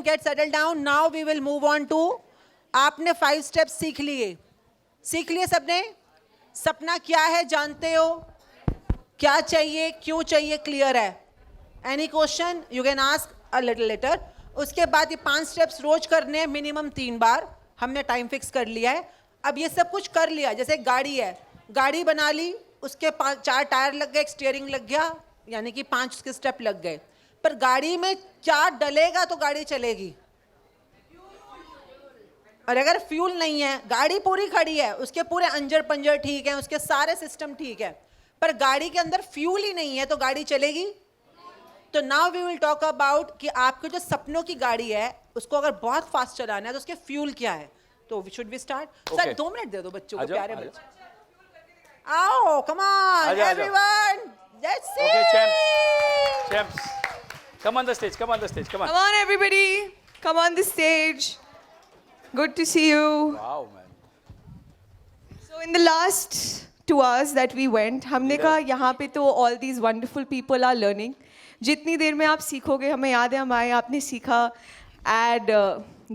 get settled down. Now we will move on to आपने 5 steps सीख लिए सबने? सपना क्या है जानते हो? क्या चाहिए, क्यों चाहिए, क्लियर है? Any question? You can ask a little later. उसके बाद ये 5 steps रोज करने हैं मिनिमम 3 बार. हमने टाइम फिक्स कर लिया है. अब ये सब कुछ कर लिया. जैसे गाड़ी है, गाड़ी बना ली, उसके 4 टायर लग गए, स्टीयरिंग लग गया, यानी कि 5 उसके स्टेप लग गए. पर गाड़ी में 4 डलेगा तो गाड़ी चलेगी. और अगर फ्यूल नहीं है, गाड़ी पूरी खड़ी है, उसके पूरे अंजर पंजर ठीक है, उसके सारे सिस्टम ठीक है, पर गाड़ी के अंदर फ्यूल ही नहीं है तो गाड़ी चलेगी? तो now we will talk about कि आपके जो सपनों की गाड़ी है उसको अगर बहुत फास्ट चलाना है तो उसके फ्यूल क्या है. तो should we start? Sir 2 minute दे दो बच्चों को, प्यारे बच्चे. आओ, come on everyone, let's see. Okay, champs. Come on the stage, come on. Come on, everybody. Come on the stage. Good to see you. Wow, man. So in the last 2 hours that we went, हमने कहा यहाँ पे तो all these wonderful people are learning. जितनी देर में आप सीखोगे, हमें याद है हमारे आपने सीखा add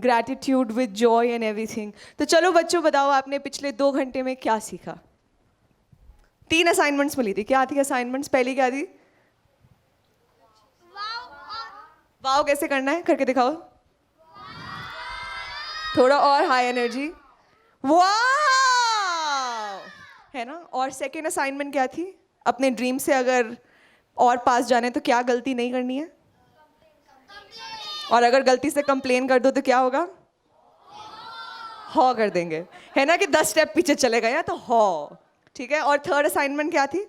gratitude with joy and everything. तो चलो बच्चों बताओ आपने पिछले 2 घंटे में क्या सीखा? 3 असाइनमेंट्स मिली थी. क्या थी असाइनमेंट्स? पहली क्या थी? वाव कैसे करना है, करके दिखाओ. थोड़ा और हाई एनर्जी. वाव, है ना. और सेकेंड असाइनमेंट क्या थी? अपने ड्रीम से अगर और पास जाने तो क्या गलती नहीं करनी है, और अगर गलती से कंप्लेन कर दो तो क्या होगा? हॉ कर देंगे, है ना, कि 10 स्टेप पीछे चले गए हैं तो हॉ. ठीक है. और थर्ड असाइनमेंट क्या थी?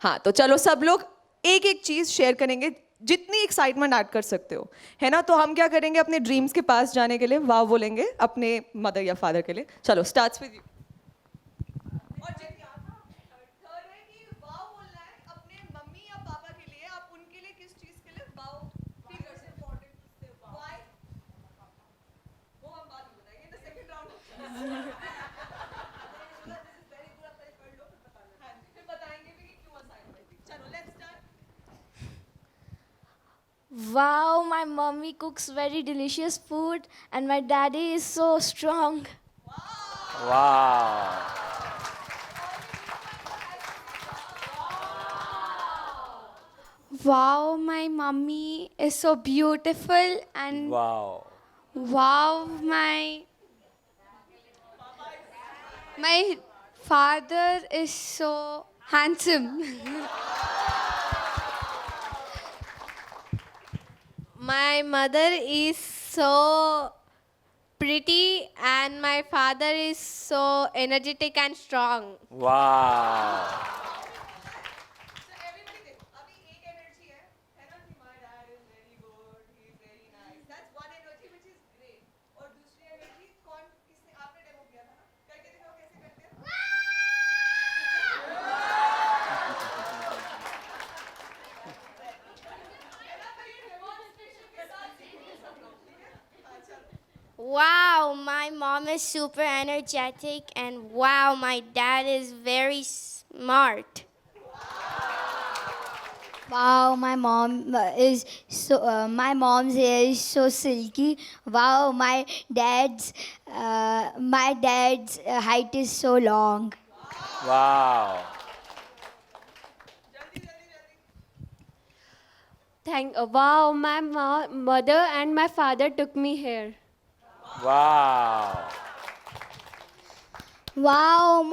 हाँ, तो चलो सब लोग एक एक चीज शेयर करेंगे, जितनी एक्साइटमेंट ऐड कर सकते हो, है ना. तो हम क्या करेंगे, अपने ड्रीम्स के पास जाने के लिए वाव बोलेंगे अपने मदर या फादर के लिए. चलो स्टार्ट्स विद यू. और थर्ड है कि वाव बोलना है अपने मम्मी या पापा के लिए. आप उनके लिए किस चीज के लिए वाव फील कर सकते हो? व्हाई? वो हम बाद में बताएंगे. द सेकंड राउंड फिर बताएंगे भी कि क्यों असाइनमेंट थी. चलो let's start. Wow, my mommy cooks very delicious food and my daddy is so strong. Wow. Wow, my mommy is so beautiful and Wow. wow, my father is so handsome. My mother is so pretty and my father is so energetic and strong. Wow. So everybody, अभी एक energy है ना, कि my dad is very good, he is very nice. That's one energy which is great. और दूसरी energy कौन, किसने, आपने डेमो किया था ना, करके दिखाओ कैसे करते हैं. Wow, my mom is super energetic and wow, my dad is very smart. Wow, my mom is so. My mom's hair is so silky. Wow, my dad's height is so long. Wow. Wow, my mother and my father took me here. Wow. Wow,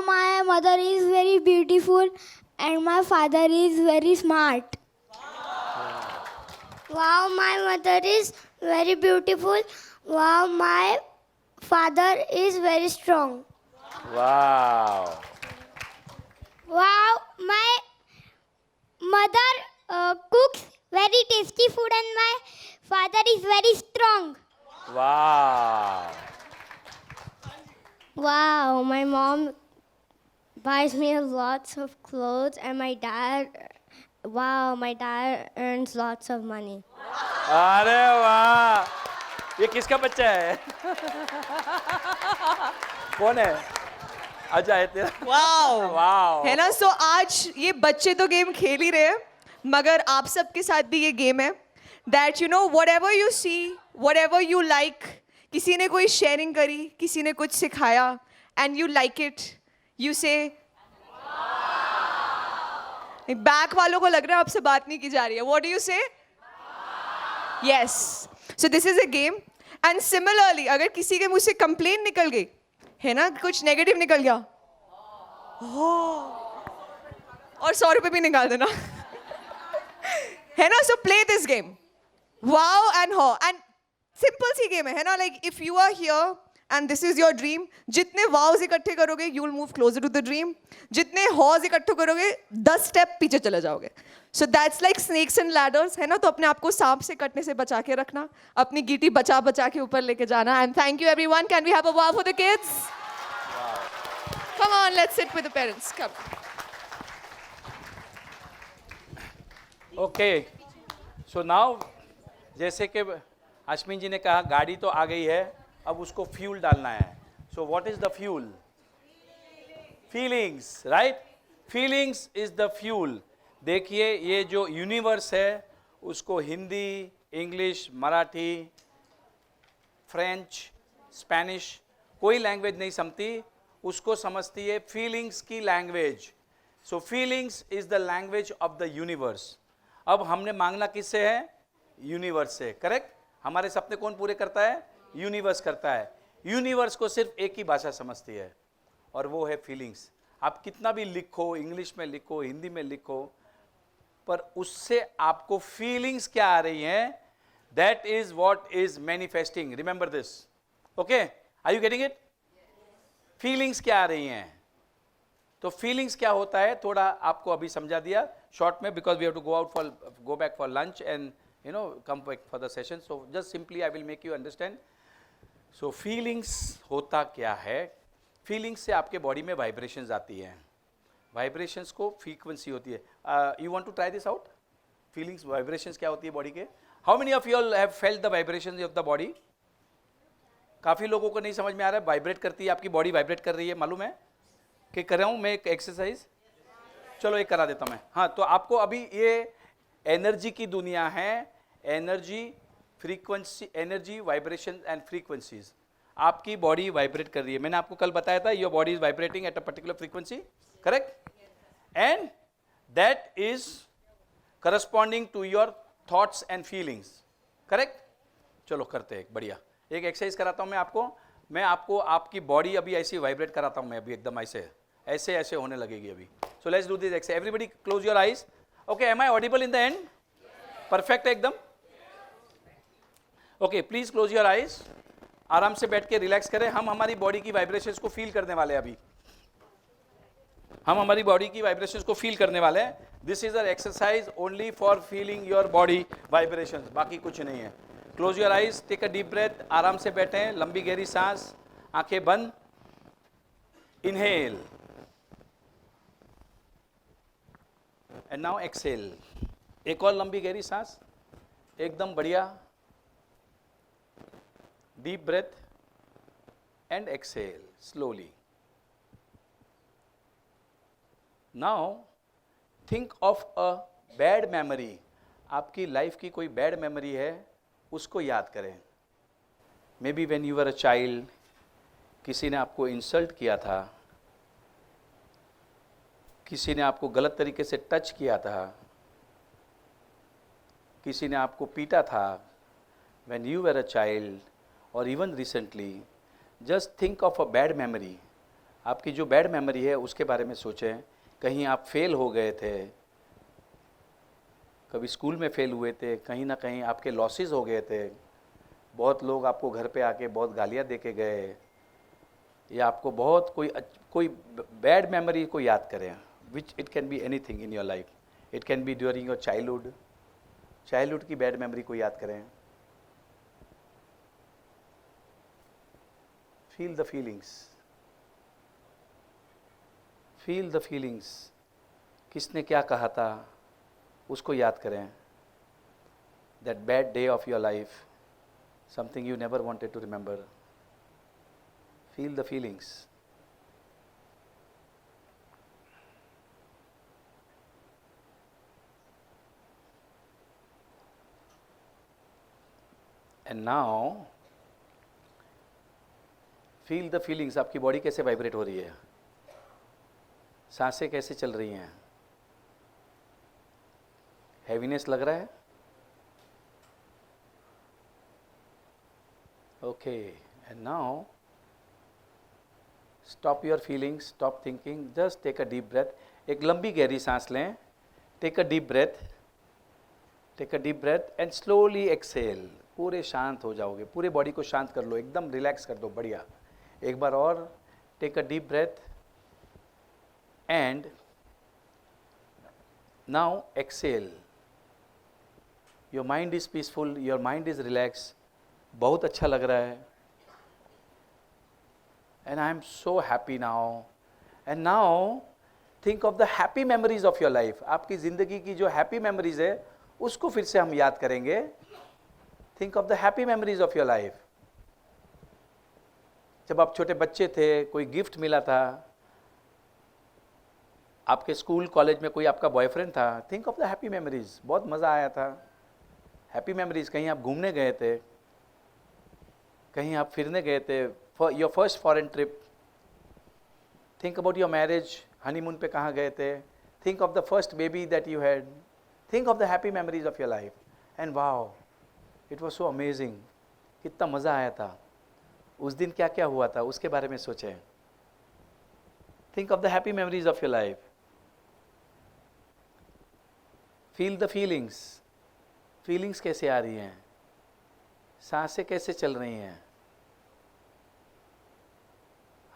my mother is very beautiful and my father is very smart. Wow, my mother is very beautiful. Wow, my father is very strong. Wow. Wow, my mother cooks very tasty food and my father is very strong. Wow. Wow, my mom buys me lots of clothes and my dad earns lots of money. अरे वाह, ये किसका बच्चा है? कौन है? अच्छा है तेरा. वाओ. वाह. है ना. सो आज ये बच्चे तो गेम खेल ही रहे हैं, मगर आप सबके साथ भी ये गेम है that you no whatever you see, whatever you like, किसी ने कोई शेयरिंग करी, किसी ने कुछ सिखाया and you like it, you से बैक वालों को लग रहा है आपसे बात नहीं की जा रही है. व्हाट डू यू से? Yes. So this is a game. And similarly अगर किसी के मुंह से कंप्लेन निकल गई है ना, कुछ नेगेटिव निकल गया, और 100 रुपए भी निकाल देना. है ना. So play this game. Wow and how. And simple सी गेम है ना. Like if you are here and this is your dream, जितने वाओज इकट्ठे करोगे you will move closer to the dream. जितने हॉज इकट्ठे करोगे 10 स्टेप पीछे चले जाओगे. So that's like snakes and ladders. है ना. तो अपने आप को सांप से कटने से बचा के रखना, अपनी गीटी बचा बचा के ऊपर लेके जाना. And thank you everyone. Can we have a wow for the kids? Come on, let's sit with the parents. Come. Okay, so now जैसे कि अश्विन जी ने कहा गाड़ी तो आ गई है, अब उसको फ्यूल डालना है. So what is the fuel? Feelings, right? Feelings is the fuel. देखिए ये जो यूनिवर्स है उसको Hindi, English, Marathi, French, Spanish कोई लैंग्वेज नहीं समझती, उसको समझती है फीलिंग्स की language. So feelings is the language of the universe. अब हमने मांगना किससे है? यूनिवर्स से. करेक्ट. हमारे सपने कौन पूरे करता है? यूनिवर्स करता है. यूनिवर्स को सिर्फ एक ही भाषा समझती है और वो है फीलिंग्स. आप कितना भी लिखो, इंग्लिश में लिखो, हिंदी में लिखो, पर उससे आपको फीलिंग्स क्या आ रही हैं, that is what is manifesting. Remember this. Okay, are you getting it? Feelings क्या आ रही हैं. तो फीलिंग्स क्या होता है थोड़ा आपको अभी समझा दिया शॉर्ट में, because we have to go back for lunch and you know come back for the session. So just simply I will make you understand. So feelings होता क्या है? फीलिंग्स से आपके बॉडी में वाइब्रेशंस आती हैं. वाइब्रेशंस को फ्रीक्वेंसी होती है. You want to try this out? Feelings vibrations क्या होती है बॉडी के? How many of you all have felt the vibrations of the body? काफ़ी लोगों को नहीं समझ में आ रहा है. वाइब्रेट करती है आपकी बॉडी, वाइब्रेट कर रही है. मालूम है कि कर रहा हूँ मैं एक एक्सरसाइज? चलो एक करा देता हूँ मैं. हाँ, तो आपको अभी ये एनर्जी की दुनिया है. Energy, frequency, energy, vibration and frequencies. आपकी बॉडी वाइब्रेट कर रही है. मैंने आपको कल बताया था your body is vibrating at a particular frequency. Correct. And that is corresponding to your thoughts and feelings. Correct. चलो करते हैं. बढ़िया. एक एक्सरसाइज कराता हूं मैं आपको आपकी बॉडी अभी ऐसी वाइब्रेट कराता हूं मैं अभी एकदम ऐसे ऐसे ऐसे होने लगेगी अभी. So let's do this exercise. Everybody close your eyes. Okay, am I audible in the end? Perfect है एकदम. Okay, please close your eyes. आराम से बैठ के रिलैक्स करें. हम हमारी बॉडी की वाइब्रेशंस को फील करने वाले हैं अभी. हम हमारी बॉडी की वाइब्रेशंस को फील करने वाले हैं. This is a exercise only for feeling your body vibrations, बाकी कुछ नहीं है. Close your eyes, take a deep breath. आराम से बैठें, लंबी गहरी सांस, आंखें बंद. Inhale and now exhale. एक और लंबी गहरी सांस, एकदम बढ़िया. Deep breath and exhale slowly. Now think of a bad memory. आपकी लाइफ की कोई बैड मेमोरी है, उसको याद करें. Maybe when you were a child, किसी ने आपको इंसल्ट किया था, किसी ने आपको गलत तरीके से टच किया था, किसी ने आपको पीटा था. When you were a child और even recently, just think of a bad memory. आपकी जो बैड मेमोरी है उसके बारे में सोचें. कहीं आप फेल हो गए थे, कभी स्कूल में फेल हुए थे, कहीं ना कहीं आपके लॉसेस हो गए थे, बहुत लोग आपको घर पे आके बहुत गालियाँ दे के गए, या आपको बहुत कोई बैड मेमोरी को याद करें. Which it can be anything in your life. It can be during your childhood की बैड मेमोरी को याद करें. Feel the feelings. Feel the feelings. किसने क्या कहा था उसको याद करें. That bad day of your life, something you never wanted to remember. Feel the feelings. And now feel the feelings, आपकी बॉडी कैसे वाइब्रेट हो रही है, सांसें कैसे चल रही हैं, हैवीनेस लग रहा है, okay. And now stop your feelings, stop thinking, just take a deep breath. एक लंबी गहरी सांस लें, take a deep breath, take a deep breath and slowly exhale. पूरे शांत हो जाओगे, पूरे बॉडी को शांत कर लो, एकदम रिलैक्स कर दो, बढ़िया। एक बार और, take a deep breath and now exhale. Your mind is peaceful, your mind is relax, बहुत अच्छा लग रहा है। And I am so happy now. And now think of the happy memories of your life. आपकी ज़िंदगी की जो happy memories है उसको फिर से हम याद करेंगे। Think of the happy memories of your life. जब आप छोटे बच्चे थे, कोई गिफ्ट मिला था, आपके स्कूल कॉलेज में कोई आपका बॉयफ्रेंड था, think of the happy memories, बहुत मज़ा आया था। हैप्पी मेमोरीज, कहीं आप घूमने गए थे, कहीं आप फिरने गए थे, your first foreign trip. Think about your marriage, honeymoon पे कहाँ गए थे। Think of the first baby that you had. Think of the happy memories of your life and wow, it was so amazing, कितना मज़ा आया था उस दिन, क्या क्या हुआ था उसके बारे में सोचें। Think of the happy memories of your life. Feel the feelings, feelings कैसे आ रही हैं, सांसें कैसे चल रही हैं।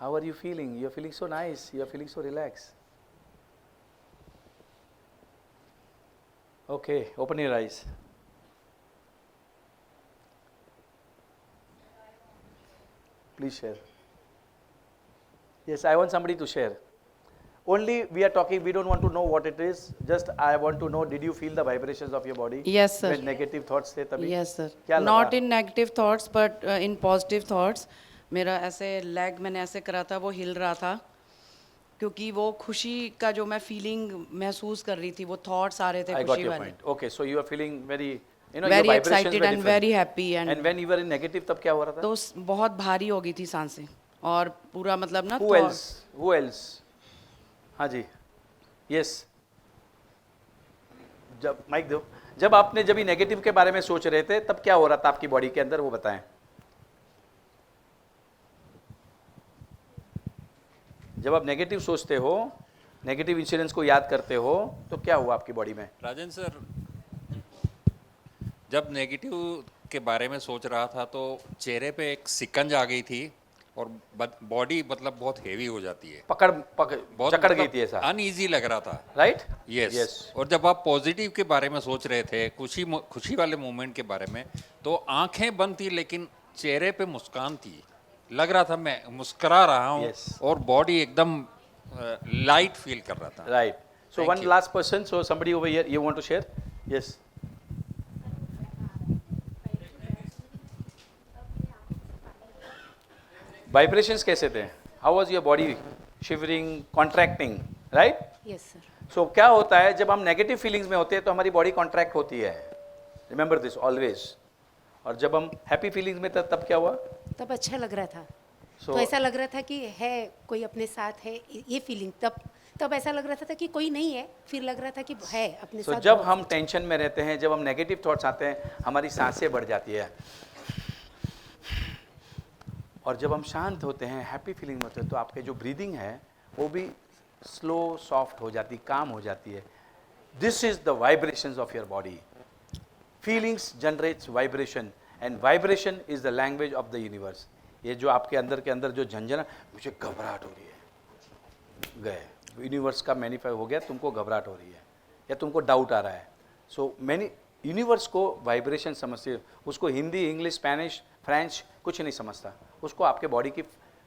How are you feeling? You're feeling so nice, you're feeling so relaxed. Okay, open your eyes. Please share. Yes, I want somebody to share. Only we are talking, we don't want to know what it is. Just I want to know, did you feel the vibrations of your body? Yes, sir. When negative thoughts थे तभी? Yes, sir. क्या लगा? Not in negative thoughts, but in positive thoughts. मेरा ऐसे leg मैंने ऐसे करा था, वो हिल रहा था, क्योंकि वो खुशी का जो मैं फीलिंग महसूस कर रही थी, वो थॉट्स आ रहे थे I got खुशी your वाले। point. Okay, so you are feeling very, you know, Very your vibrations excited were and different. very happy and when you were in negative तब क्या हो रहा था? तो बहुत भारी हो गई थी सांसें और पूरा मतलब ना Who else? Who else? हाँ जी, yes. जब माइक दो, जब आपने जब नेगेटिव के बारे में सोच रहे थे तब क्या हो रहा था आपकी बॉडी के अंदर, वो बताएं। जब आप नेगेटिव सोचते हो, नेगेटिव इंसिडेंट्स को याद करते हो, तो क्या हुआ आपकी बॉडी में? राजन सर, जब नेगेटिव के बारे में सोच रहा था तो चेहरे पे एक सिकंज आ गई थी और बॉडी मतलब बहुत हेवी हो जाती है, बहुत जकड़ गई थी ऐसा, अनईजी लग रहा था। राइट? यस। और जब आप पॉजिटिव के बारे में सोच रहे थे, खुशी वाले मोमेंट के बारे में, तो आंखें बंद थी लेकिन चेहरे पे मुस्कान थी, लग रहा था मैं मुस्कुरा रहा हूँ। Yes. और बॉडी एकदम लाइट फील कर रहा था। Right. So Thank one you. Last person, so somebody over here, you want to share? Yes. Vibrations कैसे थे? How was your body shivering, contracting, right? Yes sir. So क्या होता है जब हम नेगेटिव फीलिंग्स में होते हैं तो हमारी बॉडी कॉन्ट्रैक्ट होती है, रिमेंबर दिस ऑलवेज। और जब हम हैप्पी फीलिंग्स में तब क्या हुआ? तब अच्छा लग रहा था। So- तो ऐसा लग रहा था कि है कोई अपने साथ है, ये फीलिंग तब ऐसा लग रहा था कि कोई नहीं है, फिर लग रहा था कि है अपने तो साथ। जब बहुत हम टेंशन में रहते हैं, जब हम नेगेटिव थॉट्स आते हैं, हमारी सांसें बढ़ जाती है। और जब हम शांत होते हैं, हैप्पी फीलिंग में होते हैं, तो आपके जो ब्रीदिंग है वो भी स्लो सॉफ्ट हो जाती, काम हो जाती है। This is the vibrations of your body. Feelings generates vibration and vibration is the language of the universe. ये जो आपके अंदर के अंदर जो झंझना, मुझे घबराहट हो रही है, गए, यूनिवर्स का मैनिफाई हो गया, तुमको घबराहट हो रही है या तुमको डाउट आ रहा है। सो मैनी यूनिवर्स को वाइब्रेशन समझती है, उसको हिंदी, इंग्लिश, स्पेनिश, फ्रेंच कुछ नहीं समझता, उसको आपके बॉडी की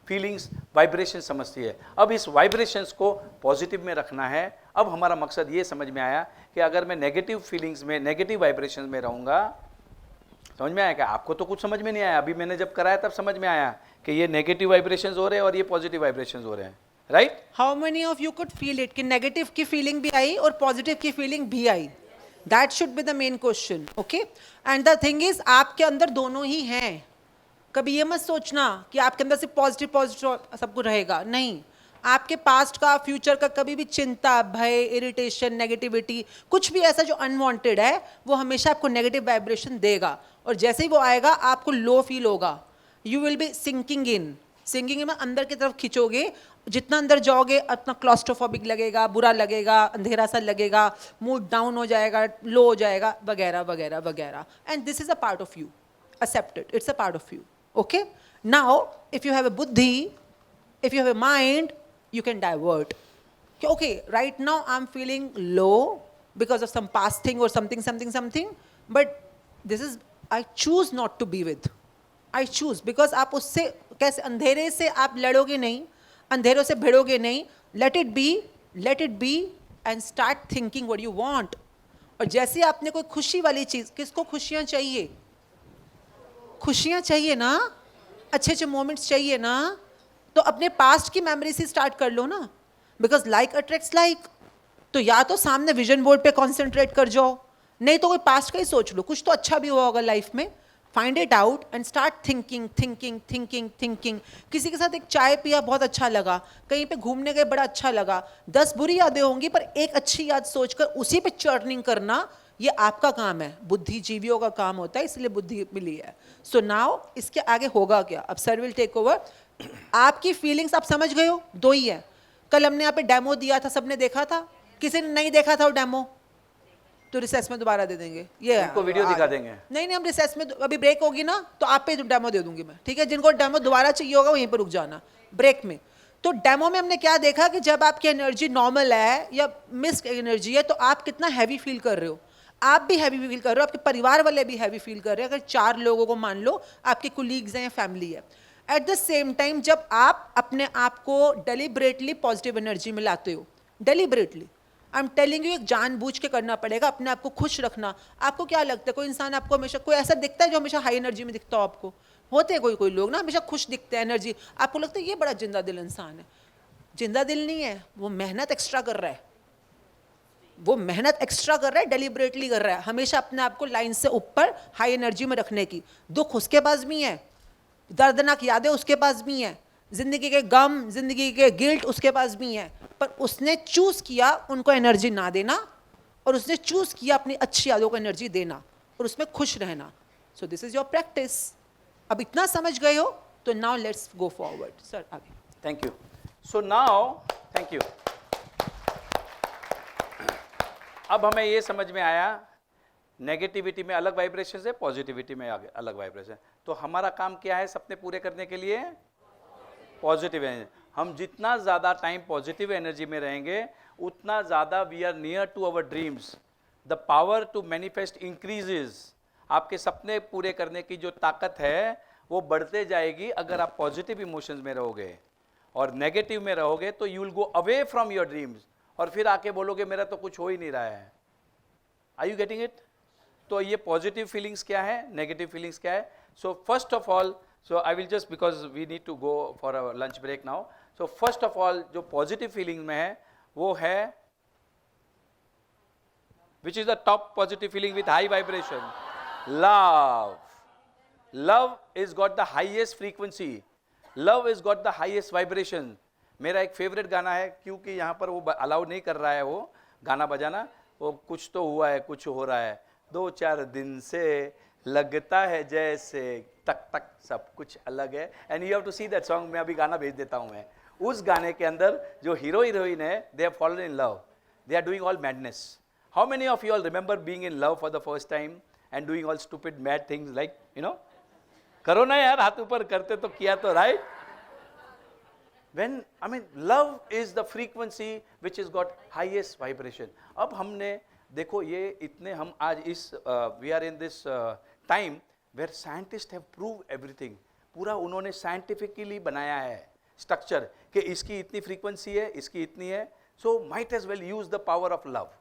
फीलिंग्स, वाइब्रेशन समझती है। अब इस वाइब्रेशंस को पॉजिटिव में रखना है। अब हमारा मकसद ये समझ में आया कि अगर मैं नेगेटिव फीलिंग्स में, नेगेटिव वाइब्रेशन में रहूँगा, समझ में आया क्या? आपको तो कुछ समझ में नहीं आया, अभी मैंने जब कराया तब समझ में आया कि ये नेगेटिव वाइब्रेशंस हो रहे हैं और ये पॉजिटिव वाइब्रेशंस हो रहे हैं, right? How many of you could feel it कि नेगेटिव की फीलिंग भी आई और पॉजिटिव की फीलिंग भी आई? That should be the main question. Okay, and the thing is आपके अंदर दोनों ही हैं. कभी ये मत सोचना कि आपके अंदर सिर्फ पॉजिटिव पॉजिटिव सब कुछ रहेगा. नहीं, आपके पास्ट का फ्यूचर का कभी भी चिंता, भय, इरिटेशन, नेगेटिविटी, कुछ भी ऐसा जो अनवांटेड है वो हमेशा आपको नेगेटिव वाइब्रेशन देगा. और जैसे ही वो आएगा आपको लो फील होगा. You will be sinking in में अंदर की तरफ खिंचोगे. जितना अंदर जाओगे उतना क्लॉस्ट्रोफोबिक लगेगा, बुरा लगेगा, अंधेरा सा लगेगा, मूड डाउन हो जाएगा, लो हो जाएगा, वगैरह वगैरह वगैरह. And this is a part of you. Accept it. It's a part of you. Okay? Now, if you have a buddhi, if you have a mind, you can divert. Okay, right now I'm feeling low because of some past thing or something. But this is, I choose not to be with. I choose because आप उससे कैसे अंधेरे से आप लड़ोगे नहीं, अंधेरों से भिड़ोगे नहीं. Let it be and start thinking what you want. और जैसे आपने कोई खुशी वाली चीज़, किसको खुशियाँ चाहिए? खुशियाँ चाहिए ना, अच्छे अच्छे मोमेंट्स चाहिए ना, तो अपने पास्ट की मेमोरी से स्टार्ट कर लो ना. Because like attracts like. तो या तो सामने विजन बोर्ड पे कॉन्सेंट्रेट कर जाओ, नहीं तो कोई पास्ट का ही सोच लो. कुछ तो अच्छा भी हुआ होगा लाइफ में. Find it out and start thinking. किसी के साथ एक चाय पिया, बहुत अच्छा लगा. कहीं पे घूमने गए, बड़ा अच्छा लगा. 10 बुरी यादें होंगी पर एक अच्छी याद सोचकर उसी पे चर्निंग करना, ये आपका काम है. बुद्धिजीवियों का काम होता है, इसलिए बुद्धि मिली है. सो नाउ इसके आगे होगा क्या? अब सर विल टेक ओवर. आपकी फीलिंग्स आप समझ गए हो, 2 ही है. कल हमने यहाँ पे डेमो दिया था, सबने देखा था? किसी ने नहीं देखा था वो डेमो? तो रिसेस में दोबारा दे देंगे. ये उनको वीडियो दिखा देंगे. नहीं, हम रिसेस में अभी ब्रेक होगी ना तो आप पे डेमो दे दूंगी मैं. ठीक है, जिनको डेमो दोबारा चाहिए होगा वहीं पर रुक जाना ब्रेक में. तो डेमो में हमने क्या देखा कि जब आपकी एनर्जी नॉर्मल है या मिस्ड एनर्जी है तो आप कितना हैवी फील कर रहे हो. आप भी हैवी फील कर रहे हो, आपके परिवार वाले भी हैवी फील कर रहे हैं. अगर 4 लोगों को मान लो आपके कुलीग्स हैं या फैमिली है. एट द सेम टाइम जब आप अपने आप को डेलिबरेटली पॉजिटिव एनर्जी में लाते हो, deliberately, I am telling you, एक जानबूझ के करना पड़ेगा अपने आप को खुश रखना. आपको क्या लगता है कोई इंसान आपको हमेशा, कोई ऐसा दिखता है जो हमेशा हाई एनर्जी में दिखता हो आपको? होते हैं कोई लोग ना हमेशा खुश दिखते हैं, एनर्जी. आपको लगता है ये बड़ा जिंदा दिल इंसान है. जिंदा दिल नहीं है, वो मेहनत एक्स्ट्रा कर रहा है. वो मेहनत एक्स्ट्रा कर रहा है, डेलिबरेटली कर रहा है, हमेशा अपने आप को लाइन से ऊपर हाई एनर्जी में रखने की. दुख उसके पास भी है, दर्दनाक यादें उसके पास भी हैं, जिंदगी के गम, जिंदगी के गिल्ट उसके पास भी हैं. पर उसने चूज किया उनको एनर्जी ना देना, और उसने चूज किया अपनी अच्छी यादों को एनर्जी देना और उसमें खुश रहना. So this is your practice. अब इतना समझ गए हो तो now let's go forward. Sir आगे. Thank you. So now thank you. अब हमें ये समझ में आया, नेगेटिविटी में अलग वाइब्रेशन है, पॉजिटिविटी में अलग वाइब्रेशन. तो हमारा काम क्या है सपने पूरे करने के लिए? Positive energy. हम जितना ज़्यादा टाइम पॉजिटिव एनर्जी में रहेंगे उतना ज़्यादा we are near to our dreams. The power to manifest increases. आपके सपने पूरे करने की जो ताकत है वो बढ़ते जाएगी अगर आप पॉजिटिव इमोशंस में रहोगे. और नेगेटिव में रहोगे तो you will go away from your dreams, और फिर आके बोलोगे मेरा तो कुछ हो ही नहीं रहा है. Are you getting it? तो ये पॉजिटिव फीलिंग्स क्या है, नेगेटिव फीलिंग्स क्या है? So first of all, so I will just, because we need to go for a lunch break now. So first of all जो पॉजिटिव फीलिंग में है वो है, which is the top positive feeling with high vibration? Love. Love is got the highest frequency. Love is got the highest vibration. मेरा एक favourite गाना है, क्योंकि यहाँ पर वो अलाउ नहीं कर रहा है वो गाना बजाना. वो कुछ तो हुआ है, कुछ हो रहा है, 2-4 दिन से लगता है जैसे तक तक सब कुछ अलग है. And you have to see that song. मैं अभी गाना भेज देता हूँ. मैं उस गाने के अंदर जो हीरो हीरोइन है, they have fallen in love, they are doing all madness. How many of you all remember being in love for the first time and doing all stupid mad things like, you know? करो ना यार, हाथ ऊपर करते तो किया तो, right? When, I mean, love is the frequency which has got highest vibration. अब हमने देखो ये इतने हम आज इस we are in this time where scientists have proved everything. पूरा उन्होंने scientifically बनाया है structure कि इसकी इतनी frequency है, इसकी इतनी है. So might as well use the power of love.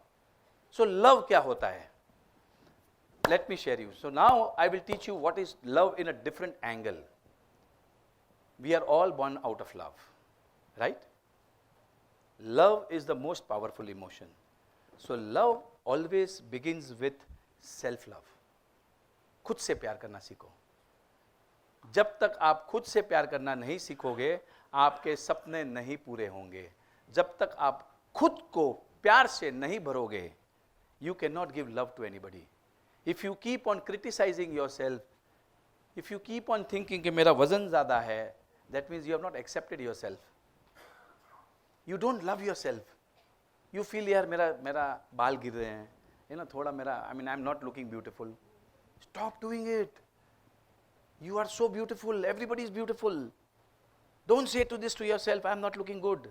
So love क्या होता है? Let me share you. So now I will teach you what is love in a different angle. We are all born out of love. Right? Love is the most powerful emotion. So love always begins with self love. खुद से प्यार करना सीखो. जब तक आप खुद से प्यार करना नहीं सीखोगे, आपके सपने नहीं पूरे होंगे. जब तक आप खुद को प्यार से नहीं भरोगे, you cannot give love to anybody. If you keep on criticizing yourself, if you keep on thinking कि मेरा वजन ज़्यादा है, that means you have not accepted yourself. You don't love yourself. You feel यार मेरा बाल गिर रहे हैं, थोड़ा मेरा, I mean I'm not looking beautiful. Stop doing it. You are so beautiful. Everybody is beautiful. Don't say to yourself, I'm not looking good.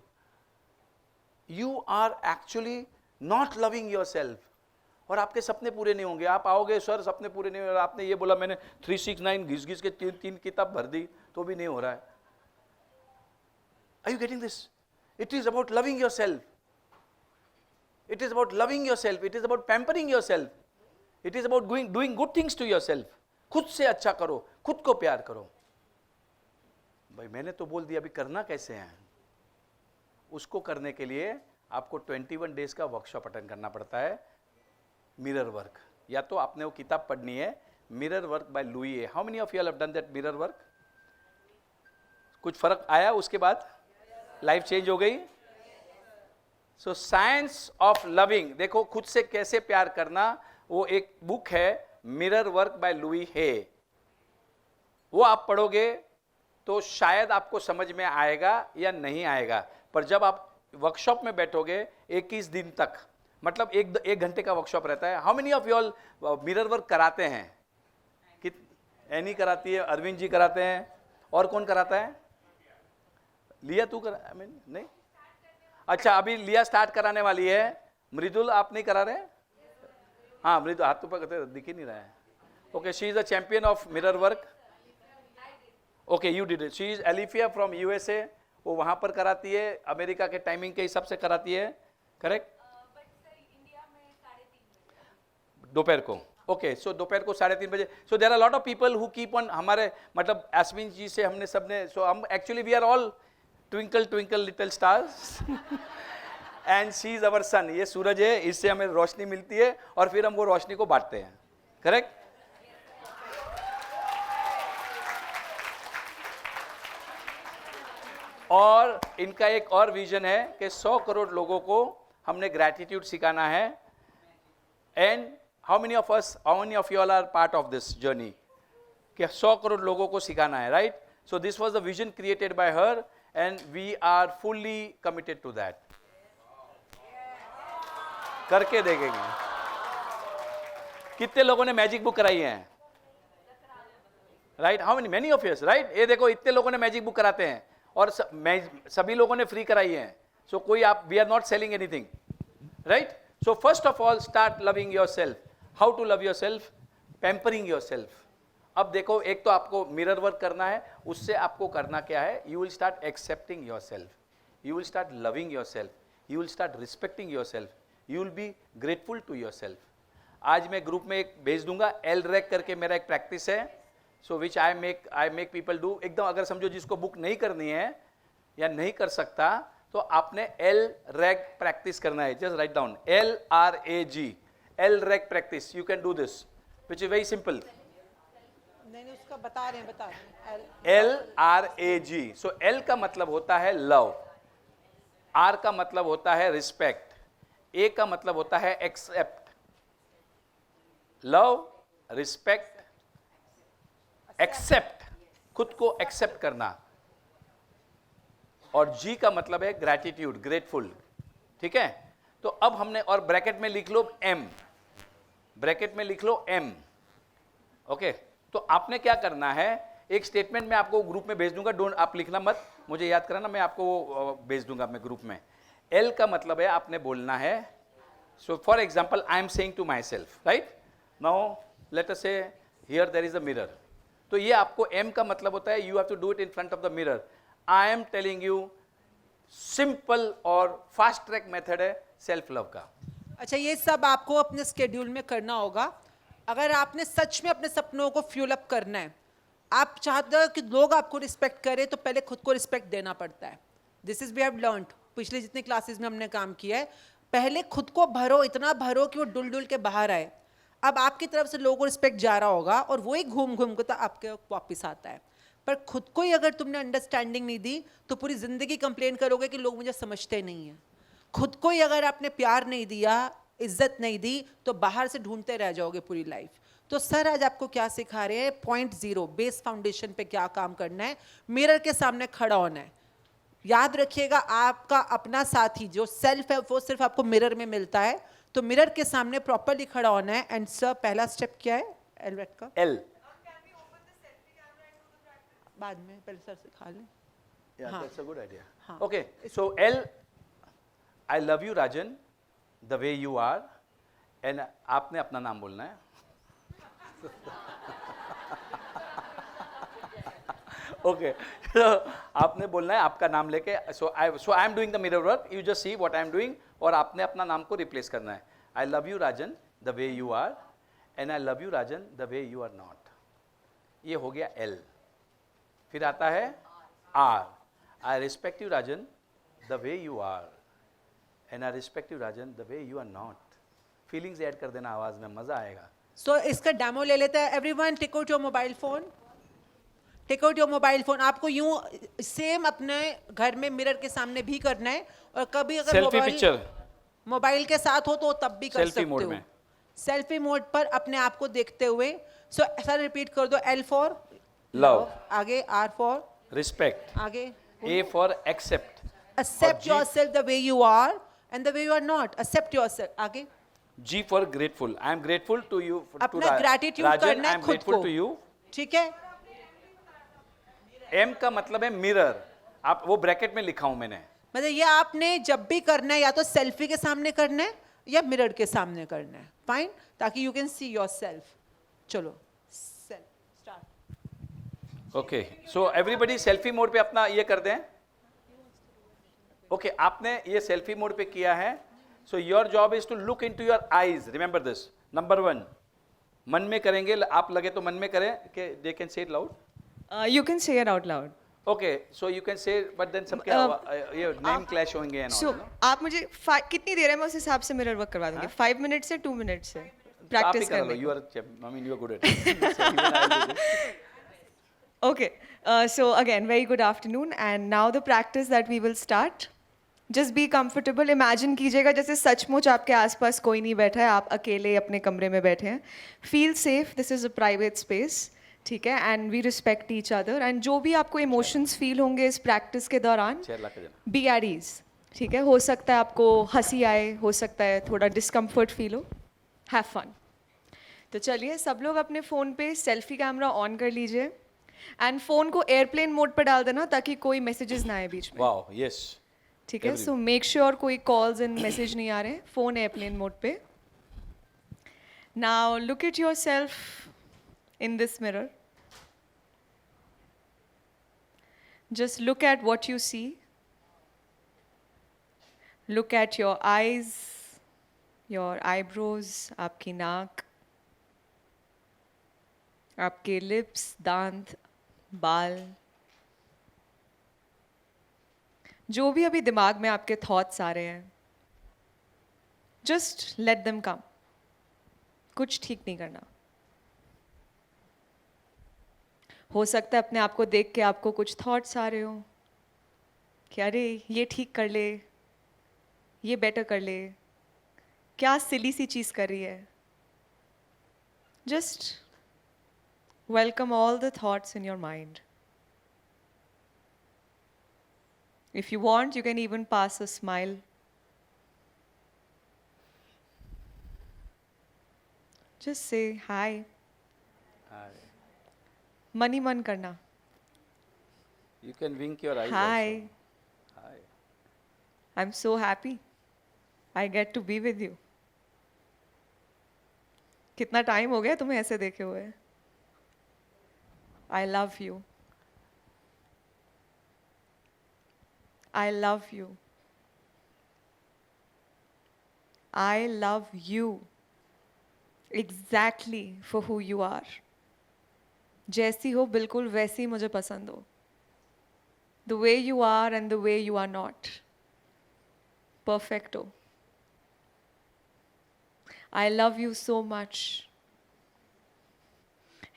You are actually not loving yourself. और आपके सपने पूरे नहीं होंगे. आप आओगे, सर सपने पूरे नहीं हो रहे, आपने ये बोला मैंने 369 घिस के तीन किताब भर दी तो भी नहीं हो रहा है. Are you getting this? It is about loving yourself. It is about loving yourself. It is about pampering yourself. It is about doing good things to yourself. खुद से अच्छा करो, खुद को प्यार करो. भाई मैंने तो बोल दिया, अभी करना कैसे है? उसको करने के लिए आपको 21 डेज का वर्कशॉप अटेंड करना पड़ता है. मिरर वर्क, या तो आपने वो किताब पढ़नी है, mirror work by Louis A. How many of you have done that mirror work? कुछ फर्क आया उसके बाद? लाइफ चेंज हो गई? सो साइंस ऑफ लविंग, देखो खुद से कैसे प्यार करना, वो एक बुक है मिरर वर्क बाय लुई हे. वो आप पढ़ोगे तो शायद आपको समझ में आएगा या नहीं आएगा, पर जब आप वर्कशॉप में बैठोगे 21 दिन तक, मतलब एक घंटे का वर्कशॉप रहता है. How many of you all mirror work कराते हैं? एनी कराती है, अरविंद जी कराते हैं, और कौन कराता है? लिया तू करा? नहीं. अच्छा, अभी लिया स्टार्ट कराने वाली है. मृदुल आप नहीं करा रहे? हाँ मृदुल, हाथ ऊपर करते, दिख ही नहीं रहा है. Okay, she is a champion of mirror work. Okay, you did it. She is Alifiya from USA. वो वहां पर कराती है, अमेरिका के टाइमिंग के हिसाब से कराती है, करेक्ट? दोपहर को. ओके, सो दोपहर को 3:30 बजे. So there are lot of people who keep on, हमारे मतलब एस्मिन जी से हमने सबने, सो हम actually we are all twinkle twinkle little stars and she is our sun. ये सूरज है, इससे हमें रोशनी मिलती है और फिर हम वो रोशनी को बांटते हैं, करेक्ट? और इनका एक और विजन है कि 100 करोड़ लोगों को हमने ग्रैटिट्यूड सिखाना है. And how many of you all are part of this journey, कि 100 करोड़ लोगों को सिखाना है, right? So this was the vision created by her and we are fully committed to that. करके देखेंगे. कितने लोगों ने मैजिक बुक कराई है? Right, how many of yes, right? ये देखो, इतने लोगों ने मैजिक बुक कराते हैं और सभी लोगों ने फ्री कराई है. सो कोई आप, we are not selling anything, right? So first of all start loving yourself. How to love yourself? Pampering yourself. अब देखो, एक तो आपको मिरर वर्क करना है, उससे आपको करना क्या है? You will start accepting yourself, you will start loving yourself, you will start respecting yourself, you will be grateful to yourself. आज मैं ग्रुप में एक भेज दूंगा, एल रैक करके मेरा एक प्रैक्टिस है. सो विच आई मेक पीपल डू. एकदम अगर समझो जिसको बुक नहीं करनी है या नहीं कर सकता, तो आपने एल रैक प्रैक्टिस करना है. Just write down LRAG, L rack practice. You can do this which is very simple. नहीं, उसका बता रहे हैं. LRAG. सो एल का मतलब होता है लव, आर का मतलब होता है रिस्पेक्ट, ए का मतलब होता है एक्सेप्ट. लव, रिस्पेक्ट, एक्सेप्ट, खुद को एक्सेप्ट करना. और जी का मतलब है ग्रैटिट्यूड, ग्रेटफुल. ठीक है? तो अब हमने, और ब्रैकेट में लिख लो M, ब्रैकेट में लिख लो M. ओके, तो आपने क्या करना है, एक स्टेटमेंट मैं आपको ग्रुप में भेज दूंगा. डोंट, आप लिखना मत, मुझे याद कराना, मैं आपको भेज दूंगा मैं ग्रुप में. L का मतलब है आपने बोलना है. So for example, I am saying to myself, right? Now let us say here there is a mirror. तो ये आपको M का मतलब होता है you have to do it in front of the mirror. I am telling you, simple और fast track method है self love का. अच्छा, ये सब आपको अपने स्केड्यूल में करना होगा. अगर आपने सच में अपने सपनों को फ्यूल अप करना है, आप चाहते हो कि लोग आपको रिस्पेक्ट करें, तो पहले खुद को रिस्पेक्ट देना पड़ता है. This is we have learned. पिछले जितने क्लासेस में हमने काम किया है, पहले खुद को भरो, इतना भरो कि वो डुल डुल के बाहर आए। अब आपकी तरफ से लोगों को रिस्पेक्ट जा रहा होगा और वो ही घूम घूम के तो आपके वापिस आता है। पर खुद को ही अगर तुमने अंडरस्टैंडिंग नहीं दी तो पूरी जिंदगी कंप्लेन करोगे कि लोग मुझे समझते नहीं हैं। खुद को ही अगर आपने प्यार नहीं दिया, इज्जत नहीं दी, तो बाहर से ढूंढते रह जाओगे पूरी लाइफ। तो सर आज आपको क्या सिखा रहे हैं? पॉइंट 0 बेस फाउंडेशन पे क्या काम करना है, मिरर के सामने खड़ा होना है। याद रखिएगा आपका अपना साथी जो सेल्फ है वो सिर्फ आपको मिरर में मिलता है, तो मिरर के सामने प्रॉपरली खड़ा होना है। एंड सर पहला स्टेप क्या है एलवेट का? एल। बाद में पहले सर सिखा लें। Yeah, हाँ। that's a good idea. हाँ। Okay, so L, I love you Rajan, the way you are, and आपने अपना नाम बोलना है। Okay, so आपने बोलना है आपका नाम लेके। So I am doing the mirror work. You just see what I am doing, और आपने अपना नाम को replace करना है। I love you Rajan, the way you are, and I love you Rajan, the way you are not. ये हो गया L। फिर आता है R. I respect you Rajan the way you are, and I respect you Rajan the way you are not. Feelings add कर देना आवाज में, मजा आएगा। सो इसका डेमो ले लेते हैं। Everyone take out your mobile phone, take out your mobile phone. आपको यूं सेम अपने घर में मिरर के सामने भी करना है, और कभी अगर सेल्फी पिक्चर मोबाइल के साथ हो तो तब भी कर सेल्फी सकते मोड हो। में। सेल्फी मोड पर अपने आप को देखते हुए। सो ऐसा रिपीट कर दो। L फॉर लव, आगे, R फॉर रिस्पेक्ट, आगे, A for accept, accept G- yourself the way you are and the way you are not. Accept yourself. आगे, G for grateful. I am grateful to you. अपना gratitude Rajan, करना I है am खुद grateful को। to you. ठीक है? M का मतलब है मिरर। आप वो ब्रैकेट में लिखा हूं मैंने। मतलब ये आपने जब भी करना है या तो सेल्फी के सामने करना है या मिरर के सामने करना है। फाइन, ताकि यू कैन सी योरसेल्फ। चलो start. Okay, so everybody selfie mode पे अपना ये कर दें। ओके, आपने ये सेल्फी मोड पे किया है। So your job is to look into your eyes. Remember this. Number 1, मन में करेंगे, आप लगे तो मन में करें कि they can say it loud. You can say it out loud. Okay, so you can say, but then सबके ये नेम क्लैश होंगे एंड So, ऑल। आप मुझे कितनी देर है, मैं उस हिसाब से मिरर वर्क करवा दूंगी। 5 मिनट से 2 मिनट से प्रैक्टिस करने you are, I mean you are good at it. Okay, so again, very good afternoon, and now the practice that we will start. Just be comfortable. Imagine कीजिएगा जैसे सचमुच आपके आसपास कोई नहीं बैठा है, आप अकेले अपने कमरे में बैठे हैं। Feel safe. This is a private space. ठीक है, and we respect each other. And जो भी आपको emotions feel होंगे इस practice के दौरान, चेयर ला के देना। be at ease. ठीक है, हो सकता है आपको हंसी आए, हो सकता है थोड़ा discomfort feel हो. Have fun. तो चलिए सब लोग अपने फ़ोन पे सेल्फी कैमरा ऑन कर लीजिए, एंड फ़ोन को एयरप्लेन मोड पर डाल देना ताकि कोई मैसेजेस ना आए बीच में। Wow, yes. ठीक है, सो मेक श्योर कोई कॉल्स एंड मैसेज नहीं आ रहे। फ़ोन एयरप्लेन मोड पे। Now look at yourself in this mirror. Just look at what you see. Look at your eyes, your eyebrows, आपकी नाक, आपके लिप्स, दांत, बाल, जो भी अभी दिमाग में आपके थॉट्स आ रहे हैं, जस्ट लेट देम कम। कुछ ठीक नहीं करना। हो सकता है अपने आप को देख के आपको कुछ थॉट्स आ रहे हो कि अरे ये ठीक कर ले, ये बेटर कर ले, क्या सिली सी चीज़ कर रही है। Just welcome all the thoughts in your mind. If you want, you can even pass a smile. Just say hi. Mani man karna. You can wink your eyes. Hi. also. Hi. I'm so happy. I get to be with you. कितना time हो गया तुम्हें ऐसे देखे हुए? I love you. I love you. I love you exactly for who you are. जैसी हो बिल्कुल वैसी मुझे पसंद हो. The way you are and the way you are not. Perfecto. I love you so much.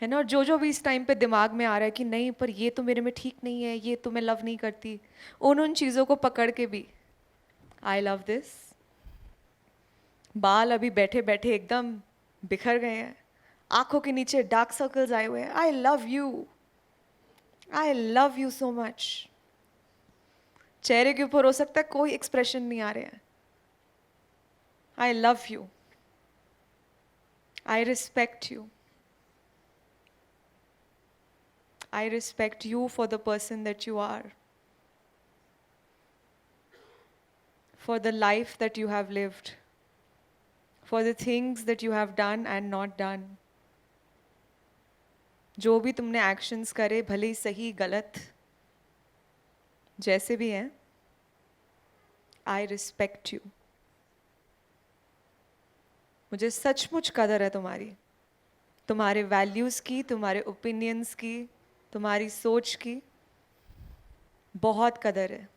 है ना, और जो भी इस टाइम पे दिमाग में आ रहा है कि नहीं पर ये तो मेरे में ठीक नहीं है, ये तो मैं लव नहीं करती, उन चीज़ों को पकड़ के भी आई लव दिस। बाल अभी बैठे बैठे एकदम बिखर गए हैं, आंखों के नीचे डार्क सर्कल्स आए हुए हैं। आई लव यू सो मच। चेहरे के ऊपर हो सकता है कोई एक्सप्रेशन नहीं आ रहे हैं। आई love you, I respect you, I respect you for the person that you are, for the life that you have lived, for the things that you have done and not done. जो भी तुमने actions करे, भले ही सही गलत जैसे भी हैं, I respect you. मुझे सचमुच कदर है तुम्हारी, तुम्हारे वैल्यूज़ की, तुम्हारे ओपिनियंस की, तुम्हारी सोच की बहुत कदर है।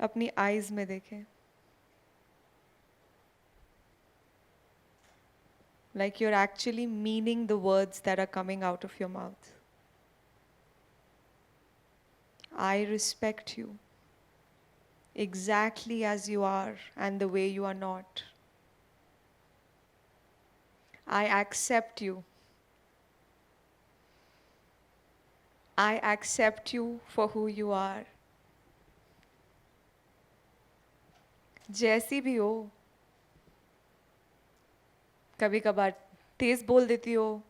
अपनी आईज में देखें, like you're actually meaning the words that are coming out of your mouth. I respect you exactly as you are and the way you are not. I accept you. I accept you for who you are. जैसी भी हो, कभी कभार तेज बोल देती हो,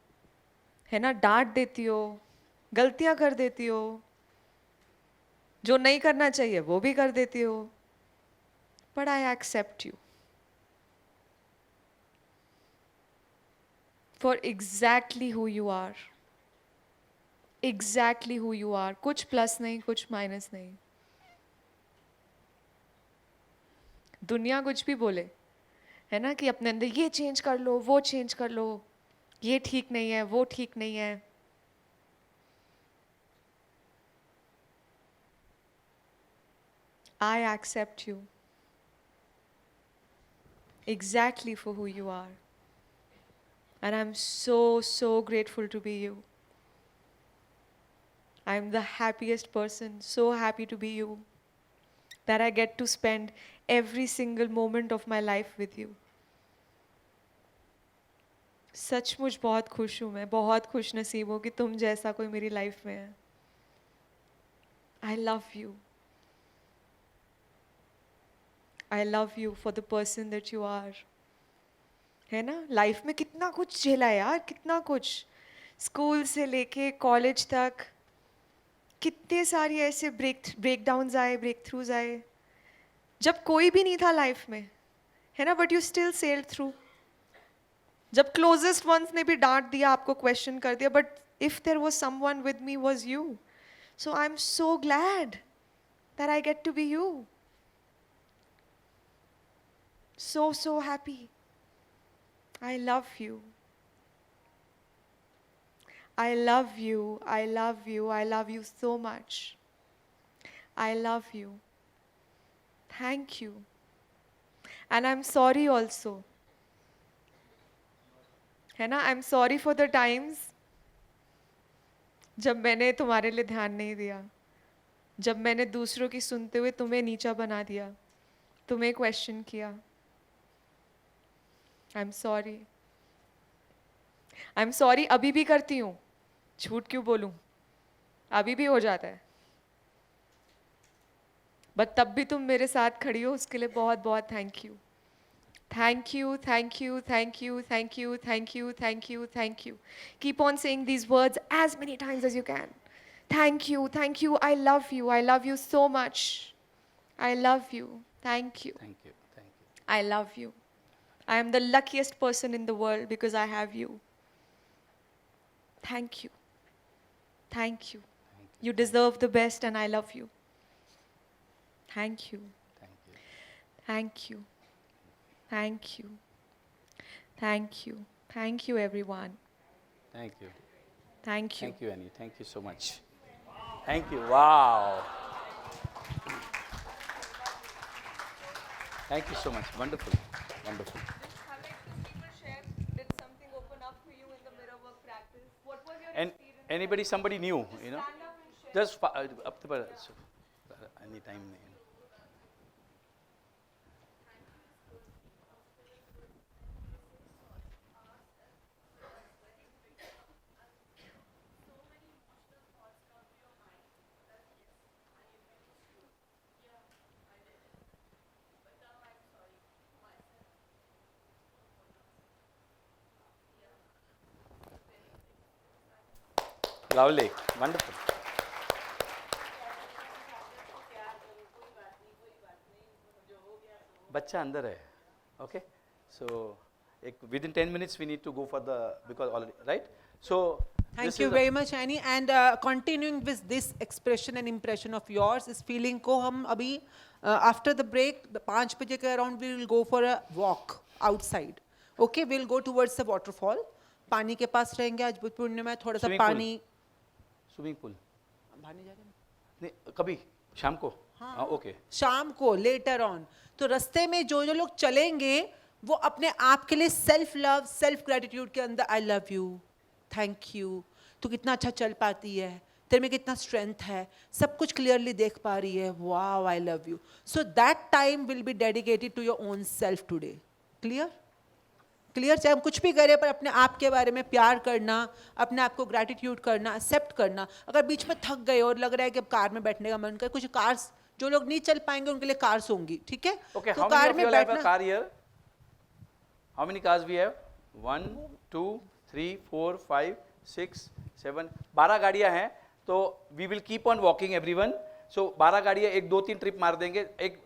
है ना, डांट देती हो, गलतियां कर देती हो, जो नहीं करना चाहिए वो भी कर देती हो, but I accept you for exactly who you are. Exactly who you are. कुछ प्लस नहीं, कुछ माइनस नहीं। दुनिया कुछ भी बोले, है ना, कि अपने अंदर ये चेंज कर लो, वो चेंज कर लो, ये ठीक नहीं है, वो ठीक नहीं है। I accept you exactly for who you are. And I'm so grateful to be you. I'm the happiest person, so happy to be you, that I get to spend every single moment of my life with you. सचमुच बहुत खुश हूँ मैं, बहुत खुश नसीब हूँ कि तुम जैसा कोई मेरी लाइफ में है। I love you. I love you for the person that you are. है ना, लाइफ में कितना कुछ झेला है यार, कितना कुछ, स्कूल से लेके कॉलेज तक कितने सारी ऐसे ब्रेक डाउन्स आए, ब्रेक थ्रूज आए, जब कोई भी नहीं था लाइफ में, है ना, but you still sailed through. जब क्लोजेस्ट वंस ने भी डांट दिया, आपको क्वेश्चन कर दिया, but if there was someone with me was you. So I am so glad that I get to be you. So happy. I love you. I love you. I love you. I love you so much. I love you. Thank you. And I'm sorry also. है ना, I'm sorry for the times जब मैंने तुम्हारे लिए ध्यान नहीं दिया, जब मैंने दूसरों की सुनते हुए तुम्हें नीचा बना दिया, तुम्हें क्वेश्चन किया। I am sorry. I am sorry अभी भी करती हूँ, झूठ क्यों बोलूँ, अभी भी हो जाता है, बट तब भी तुम मेरे साथ खड़ी हो, उसके लिए बहुत बहुत thank you. Thank you, thank you, thank you, thank you, thank you, thank you, thank you. Keep on saying these words as many times as you can. Thank you, thank you, I love you so much, I love you, thank you, thank you, thank you. I love you. I am the luckiest person in the world because I have you. Thank you. Thank you. You deserve the best and I love you. Thank you. Thank you. Thank you. Thank you. Thank you. Thank you, everyone. Thank you. Thank you. Thank you, Annie. Thank you so much. Thank you. Wow. Thank you so much. Wonderful. Wonderful. And anybody, somebody new, you know? Just up to any time. Lovely. Wonderful. बच्चा अंदर है. Okay. So within 10 minutes we need to go for the, because already, right? So Thank this you is very much, Annie. And continuing with this expression and impression of yours, इस feeling को हम अभी after the break, 5 बजे के around we will go for a walk outside. Okay, we'll go towards the waterfall. पानी के पास रहेंगे. आज बुद्ध पूर्णिमा में थोड़ा सा Swimming pool. पानी. स्विमिंग पूल भाने जा रहे हैं? नहीं, कभी शाम को. हाँ, ओके. शाम को लेटर ऑन. तो रास्ते में जो जो लोग चलेंगे वो अपने आप के लिए सेल्फ लव, सेल्फ ग्रेटिट्यूड के अंदर आई लव यू, थैंक यू, तू कितना अच्छा चल पाती है, तेरे में कितना स्ट्रेंथ है, सब कुछ क्लियरली देख पा रही है, wow I love you. So that time will be dedicated to your own self today. Clear? Clear? चाहे हम कुछ भी करें पर अपने आप के बारे में प्यार करना, अपने आप को ग्रैटिट्यूड करना, एक्सेप्ट करना. अगर बीच में थक गए और लग रहा है कि अब कार में बैठने का मन करे, कुछ कार्स जो लोग नहीं चल पाएंगे उनके लिए कार्स होंगी, ठीक है? Okay, तो how कार many of में you have a बैठना. car here? How many cars we have? 1, 2, 3, 4, 5, 6, 7, 12 गाड़ियां हैं. तो we will keep on walking everyone. So 12 गाड़ियां 1, 2, 3 ट्रिप मार देंगे.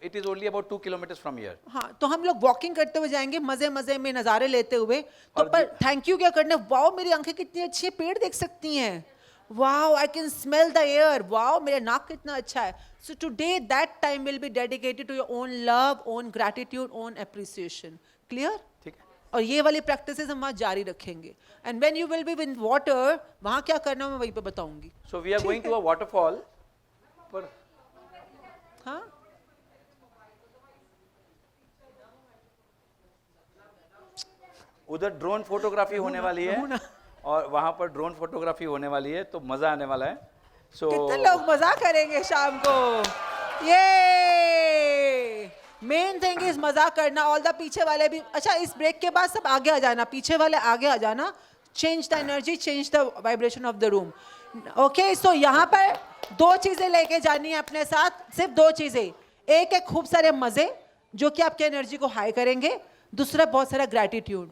It is only about 2 kilometers from here. हाँ, तो हम लोग वॉकिंग करते हुए जाएंगे, मजे मजे में नज़ारे लेते हुए. तो पर थैंक यू क्या करना, वाओ मेरी आंखें कितनी अच्छी है, पेड़ देख सकती हैं, wow I can smell the air, wow मेरा नाक कितना अच्छा है. So today that time will be dedicated to your own love, own gratitude, own appreciation. Clear? ठीक है. और ये वाली प्रैक्टिसेस हम वहाँ जारी रखेंगे. And when you will be with water, वहाँ क्या करना मैं वहीं पे बताऊंगी. So we are going to a waterfall. पर हाँ, उधर ड्रोन फोटोग्राफी होने वाली है और वहां पर ड्रोन फोटोग्राफी होने वाली है, तो मजा आने वाला है. सो कितने लोग मजा करेंगे शाम को. ये मेन थिंग इज मजा करना. ऑल द पीछे वाले भी. अच्छा, इस ब्रेक के बाद सब आगे आ जाना, पीछे वाले आगे आ जाना. Change the energy, change the vibration of the room. Okay, so यहाँ पर 2 चीजें लेके जानी है अपने साथ, सिर्फ 2 चीजें. एक है खूब सारे मजे जो कि आपके एनर्जी को हाई करेंगे. दूसरा बहुत सारा gratitude.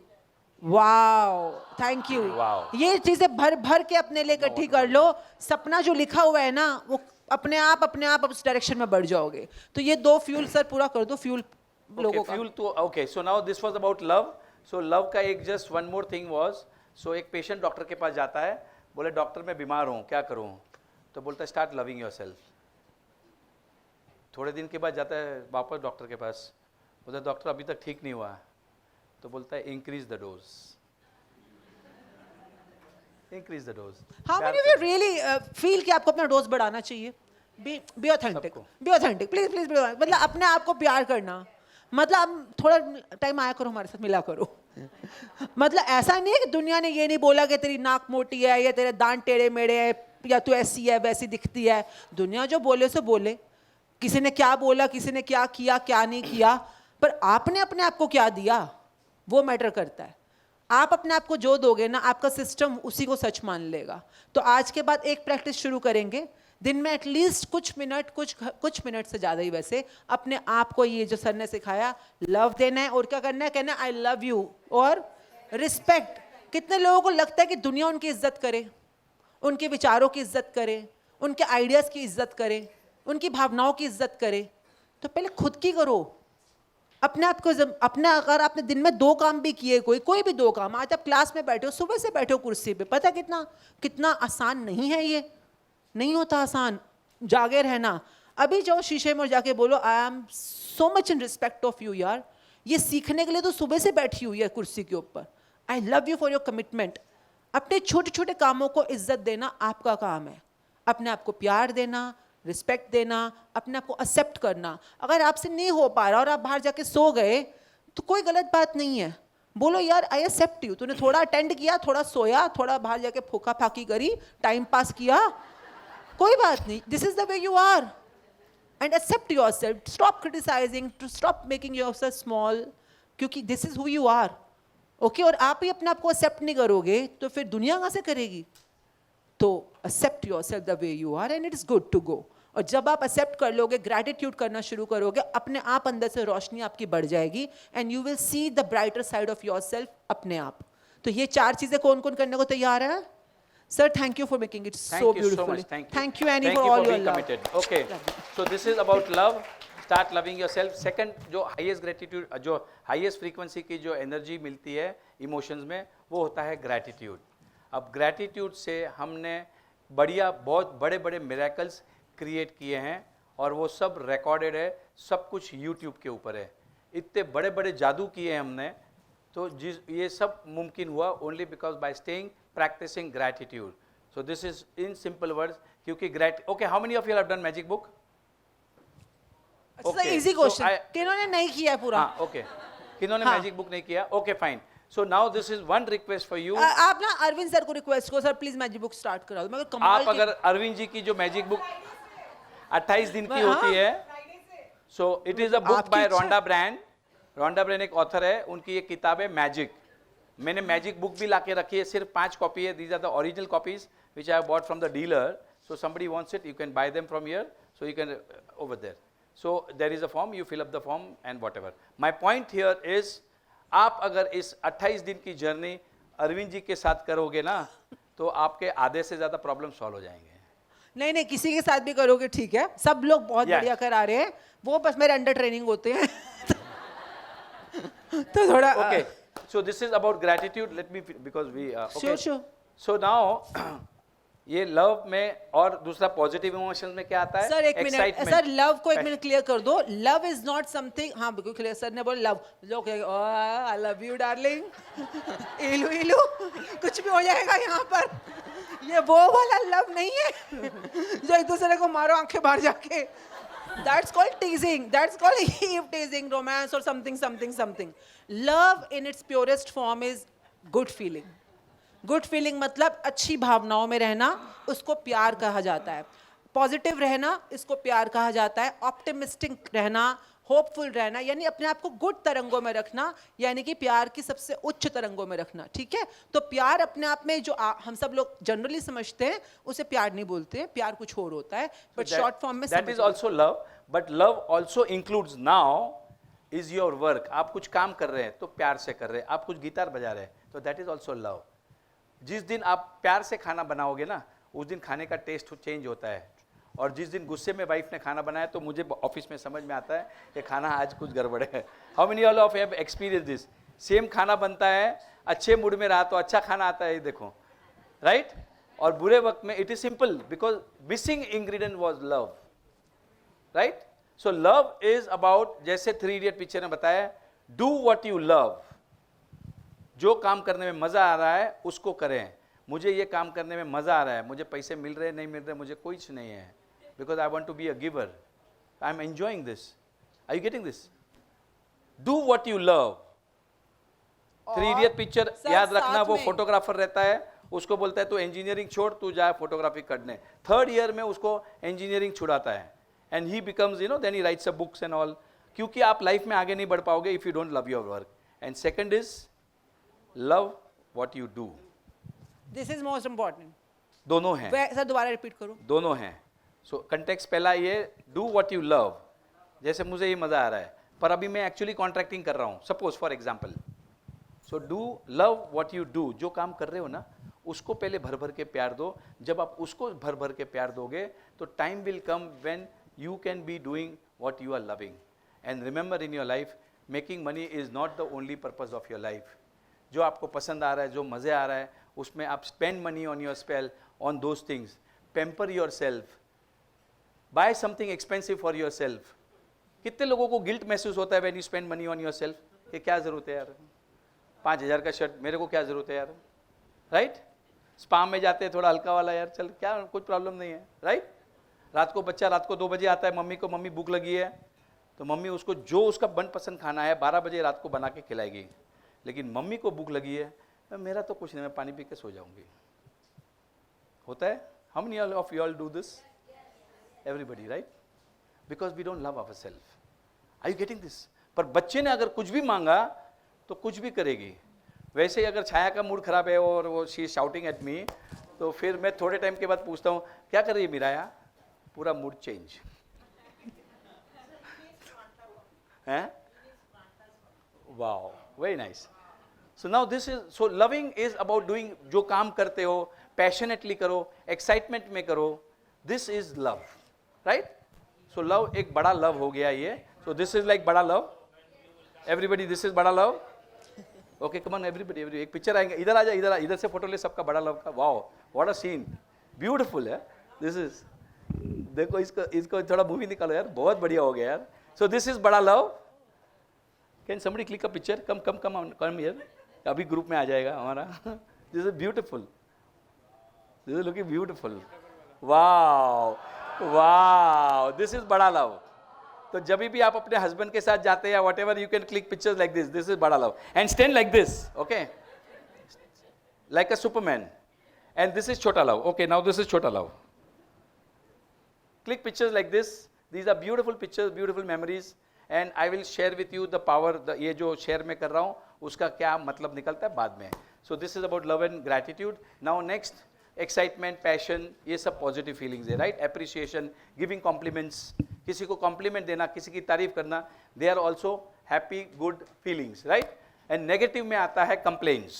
Wow, thank you. Wow. ये चीजें भर भर के अपने लिए इकट्ठी कर लो. सपना जो लिखा हुआ है ना, वो अपने आप उस डायरेक्शन में बढ़ जाओगे. तो ये 2 फ्यूल सर पूरा कर दो, फ्यूल लोगों का. फ्यूल तो okay. So now this was about love. So love का एक just one more thing was, so एक पेशेंट डॉक्टर के पास जाता है, बोले डॉक्टर मैं बीमार हूँ, क्या करूँ? तो बोलता है स्टार्ट लविंग योरसेल्फ. थोड़े दिन के बाद जाता है वापस डॉक्टर के पास, बोलता है डॉक्टर अभी तक ठीक नहीं हुआ. तो बोलता है increase the dose, increase the dose. How many of you really feel कि आपको अपना डोज बढ़ाना चाहिए? बी ऑथेंटिक, सबको. Be authentic, please please. मतलब अपने आप को प्यार करना. मतलब अब थोड़ा टाइम आया करो, हमारे साथ मिला करो. मतलब ऐसा नहीं है कि दुनिया ने ये नहीं बोला कि तेरी नाक मोटी है या तेरे दांत टेढ़े मेढ़े है या तू ऐसी है वैसी दिखती है. दुनिया जो बोले सो बोले. किसी ने क्या बोला, किसी ने क्या किया, क्या नहीं किया, पर आपने अपने आप को क्या दिया वो मैटर करता है. आप अपने आप को जो दोगे ना, आपका सिस्टम उसी को सच मान लेगा. तो आज के बाद एक प्रैक्टिस शुरू करेंगे, दिन में एटलीस्ट कुछ मिनट से ज़्यादा ही वैसे, अपने आप को ये जो सर ने सिखाया लव देना है. और क्या करना है? कहना है आई लव यू और रिस्पेक्ट. कितने लोगों को लगता है कि दुनिया उनकी इज्जत करे, उनके विचारों की इज्जत करे, उनके आइडियाज़ की इज्जत करे, उनकी भावनाओं की इज्जत करे? तो पहले खुद की करो. अपने आप को अपने, अगर आपने दिन में 2 काम भी किए, कोई भी 2 काम, आज आप क्लास में बैठे हो, सुबह से बैठे हो कुर्सी पे, पता कितना आसान नहीं है. ये नहीं होता आसान जागे रहना. अभी जाओ शीशे में जाके बोलो आई am so much in respect of you. यार ये सीखने के लिए तो सुबह से बैठी हुई है कुर्सी के ऊपर. आई love you for your commitment. अपने छोटे छोटे कामों को इज्जत देना आपका काम है. अपने आप को प्यार देना, रिस्पेक्ट देना, अपने आप को एक्सेप्ट करना। अगर आपसे नहीं हो पा रहा और आप बाहर जाके सो गए तो कोई गलत बात नहीं है, बोलो यार आई एक्सेप्ट यू। तूने थोड़ा अटेंड किया, थोड़ा सोया, थोड़ा बाहर जाके फूका फाकी करी, टाइम पास किया, कोई बात नहीं, this is the way you are and accept yourself. Stop criticising, to stop making yourself small, क्योंकि this is who you are. Okay, और आप ही अपने आप को एक्सेप्ट नहीं करोगे तो फिर दुनिया कहाँ से करेगी? तो accept yourself the way you are and it is good to go. और जब आप एक्सेप्ट कर लोगे, ग्रैटिट्यूड करना शुरू करोगे, अपने आप अंदर से रोशनी आपकी बढ़ जाएगी and you will see the brighter side of yourself अपने आप। तो ये 4 चीजें कौन कौन करने को तैयार है? Sir, thank you for making it so beautiful. Thank you any for all your love. Okay, so this is about love. Start loving yourself. Second, जो हाईएस्ट ग्रेटिट्यूड, जो हाईएस्ट फ्रीक्वेंसी की जो एनर्जी मिलती है इमोशंस में, वो होता है ग्रैटिट्यूड। अब ग्रैटिट्यूड से हमने बहुत बड़े बड़े मिरेकल्स क्रिएट किए हैं और वो सब रिकॉर्डेड है, सब कुछ यूट्यूब के ऊपर है। इतने बड़े बड़े जादू किए हैं हमने, तो ये सब मुमकिन हुआ only because by staying practising gratitude. So this is in simple words, क्योंकि okay, how many of you have done magic book? अच्छा, इजी क्वेश्चन, किन्होंने नहीं किया है पूरा? हाँ, ओके, किन्होंने मैजिक बुक नहीं किया? Okay, fine. So now this is one request for you. आप ना अरविंद सर को रिक्वेस्ट करो, sir please magic book start करा दो। मगर कमाल आप अगर अरविंद जी की जो मैजिक बुक 28 दिन की होती है, so it is a book by Rhonda Byrne. Rhonda Byrne एक ऑथर है, उनकी एक किताब है मैजिक। मैंने मैजिक बुक भी लाके रखी है, सिर्फ 5 कॉपी है। These are the original copies which I have bought from the dealer. So somebody wants it, you can buy them from here, so you can over there. So there is a form, you fill up the form and whatever. My point here is, आप अगर इस 28 दिन की journey Arvind ji के साथ करोगे ना, तो आपके आधे से ज़्यादा प्रॉब्लम सॉल्व हो जाएंगे। नहीं नहीं, किसी के साथ भी करोगे ठीक है, सब लोग बहुत Yeah. बढ़िया करा रहे हैं, वो बस मेरे अंडर ट्रेनिंग होते हैं। तो थोड़ा Okay, so this is about gratitude. Let me, because we okay. Sure. So now ये लव में और दूसरा पॉजिटिव इमोशंस में क्या आता है? सर एक मिनट, Excitement. सर लव को एक मिनट क्लियर कर दो। लव इज नॉट समथिंग, हाँ बिल्कुल क्लियर। सर ने बोला लव, लोग आई लव यू डार्लिंग, इलू इलू, कुछ भी हो जाएगा यहाँ पर। ये वो वाला लव नहीं है जो एक दूसरे को मारो आंखें बाहर जाके। That's called teasing. That's called Eve teasing, romance or something. Love in its purest form is good feeling. Good feeling मतलब अच्छी भावनाओं में रहना, उसको प्यार कहा जाता है। पॉजिटिव रहना, इसको प्यार कहा जाता है। ऑप्टिमिस्टिक रहना, होपफुल रहना, यानी अपने आप को गुड तरंगों में रखना, यानी कि प्यार की सबसे उच्च तरंगों में रखना। ठीक है, तो प्यार अपने आप में जो हम सब लोग जनरली समझते हैं उसे प्यार नहीं बोलते हैं, प्यार कुछ और होता है, बट शॉर्ट फॉर्म में that is also love. But love also includes, now is your work. आप कुछ काम कर रहे हैं तो प्यार से कर रहे हैं, आप कुछ गिटार बजा रहे हैं तो दैट इज ऑल्सो लव। जिस दिन आप प्यार से खाना बनाओगे ना, उस दिन खाने का टेस्ट चेंज होता है। और जिस दिन गुस्से में वाइफ ने खाना बनाया तो मुझे ऑफिस में समझ में आता है कि खाना आज कुछ गड़बड़ है। How many all of have experience this? Same खाना बनता है, अच्छे मूड में रहा तो अच्छा खाना आता है, देखो, राइट? और बुरे वक्त में it is simple, because missing ingredient was love, right? So love is about, जैसे 3 इडियट पिक्चर ने बताया, डू व्हाट यू लव। जो काम करने में मज़ा आ रहा है उसको करें। मुझे ये काम करने में मज़ा आ रहा है, मुझे पैसे मिल रहे नहीं मिल रहे, मुझे कुछ नहीं है, because I want to be a giver, I am enjoying this. Are you getting this? Do what you love. 3 idiot picture याद रखना, वो फोटोग्राफर रहता है, उसको बोलता है तू इंजीनियरिंग छोड़, तू जा फोटोग्राफी करने। 3rd ईयर में उसको इंजीनियरिंग छुड़ाता है and he becomes, you know, then he writes a books and all, क्योंकि आप लाइफ में आगे नहीं बढ़ पाओगे if you don't love your work. And second is love what you do. This is most important. दोनों हैं सर दोबारा रिपीट करो। दोनों हैं। सो कंटेक्स्ट पहला ये, डू व्हाट यू लव। जैसे मुझे ये मज़ा आ रहा है, पर अभी मैं एक्चुअली कॉन्ट्रैक्टिंग कर रहा हूँ, suppose for example. So do love what you do. जो काम कर रहे हो ना, उसको पहले भर भर के प्यार दो। जब आप उसको भर भर के प्यार दोगे तो time will come when you can be doing what you are loving. And remember, in your life making money is not the only purpose of your life. जो आपको पसंद आ रहा है, जो मज़े आ रहा है, उसमें आप spend money on your spell, on those things. Pamper yourself, buy something expensive for yourself. कितने लोगों को गिल्ट महसूस होता है when you spend money on yourself, कि क्या ज़रूरत है यार, 5000 का शर्ट, मेरे को क्या ज़रूरत है यार, राइट? स्पा में जाते हैं, थोड़ा हल्का वाला यार, चल क्या, कुछ प्रॉब्लम नहीं है, राइट? रात को बच्चा रात को 2 बजे आता है मम्मी को, मम्मी भूख लगी है, तो मम्मी उसको जो उसका मनपसंद खाना है 12 बजे रात को बना के खिलाएगी। लेकिन मम्मी को भूख लगी है, मेरा तो कुछ नहीं, मैं पानी पी के सो जाऊंगी। होता है? How many of you all do this? Everybody, right? Because we don't love ourselves. Are you getting this? पर बच्चे ने अगर कुछ भी मांगा तो कुछ भी करेगी। वैसे ही अगर छाया का मूड खराब है और वो शी शाउटिंग एट मी, तो फिर मैं थोड़े टाइम के बाद पूछता हूँ क्या कर रही है मीराया, पूरा मूड चेंज है। Wow, very nice. So now this is, so loving is about doing, जो काम करते हो पैशनेटली करो, एक्साइटमेंट में करो, this is love, right? So love एक बड़ा लव हो गया ये। सो दिस इज लाइक बड़ा लव, एवरीबडी, दिस इज बड़ा love. Okay, come on everybody, every, एक पिक्चर आएंगे, इधर आ जा, इधर से फोटो ले सबका बड़ा लव का। Wow, what a scene, beautiful है दिस इज। देखो इसको थोड़ा मूवी निकालो यार, बहुत बढ़िया हो गया यार। सो दिस इज बड़ा love. Can somebody click a picture? Come here, अभी ग्रुप में आ जाएगा हमारा। This is beautiful, this is looking beautiful. Wow wow, this is बड़ा लव। तो जब भी आप अपने हस्बैंड के साथ जाते हैं या whatever, you can click pictures like this, this is बड़ा love, and stand like this, okay, like a Superman, and this is छोटा love. Okay, now this is छोटा love. Click pictures like this. These are beautiful pictures, beautiful memories, and I will share with you the power. ये जो share में कर रहा हूँ उसका क्या मतलब निकलता है बाद में। So this is about love and gratitude. Now next, excitement, passion, ये सब positive feelings है, right? Appreciation, giving compliments, किसी को compliment देना, किसी की तारीफ करना, they are also happy, good feelings, right? And negative में आता है complaints,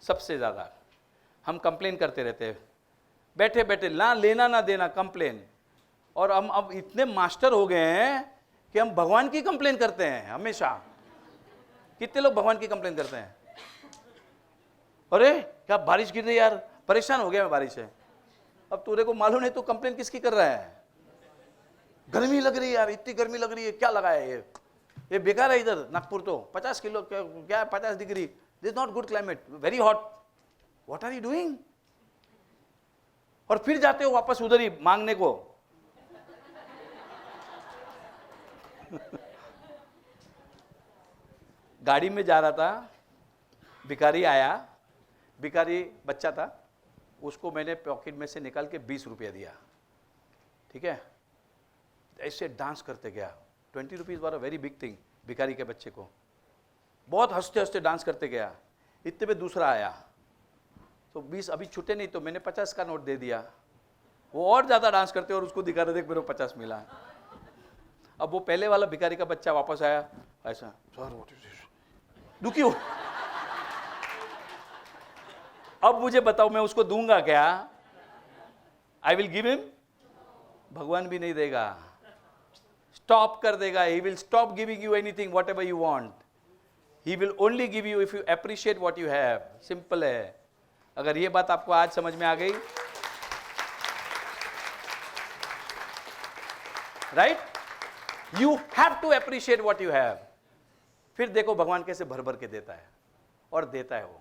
सबसे ज़्यादा हम complain करते रहते हैं, बैठे बैठे ना लेना ना देना कंप्लेन। और हम अब इतने मास्टर हो गए हैं कि हम भगवान की कंप्लेन करते हैं हमेशा। कितने लोग भगवान की कंप्लेन करते हैं? अरे क्या बारिश गिर रही यार, परेशान हो गया मैं बारिश से। अब तुरे को मालूम नहीं, तू कंप्लेन किसकी कर रहा है? गर्मी लग रही है यार, इतनी गर्मी लग रही है, क्या लगा है ये बेकार है। इधर नागपुर तो 50 किलो क्या 50 degree, this not good climate, very hot, what are you doing? और फिर जाते हो वापस उधर ही मांगने को। गाड़ी में जा रहा था, भिखारी आया, भिखारी बच्चा था, उसको मैंने पॉकेट में से निकाल के 20 रुपया दिया, ठीक है? ऐसे डांस करते गया। 20 रुपीज़ वाला वेरी बिग थिंग, भिखारी के बच्चे को बहुत हंसते हंसते डांस करते गया। इतने में दूसरा आया, तो 20 अभी छूटे नहीं, तो मैंने 50 का नोट दे दिया। वो और ज़्यादा डांस करते और उसको दिखा रहे थे, मेरे को 50 मिला। अब वो पहले वाला भिखारी का बच्चा वापस आया, ऐसा सर दुखी हो। अब मुझे बताओ मैं उसको दूंगा क्या? I will give him? भगवान भी नहीं देगा, स्टॉप कर देगा। He will stop giving you anything what ever you want. He will only give you if you appreciate what you have. Simple है। अगर ये बात आपको आज समझ में आ गई, right, you have to appreciate what you have. फिर देखो भगवान कैसे भर भर के देता है, और देता है वो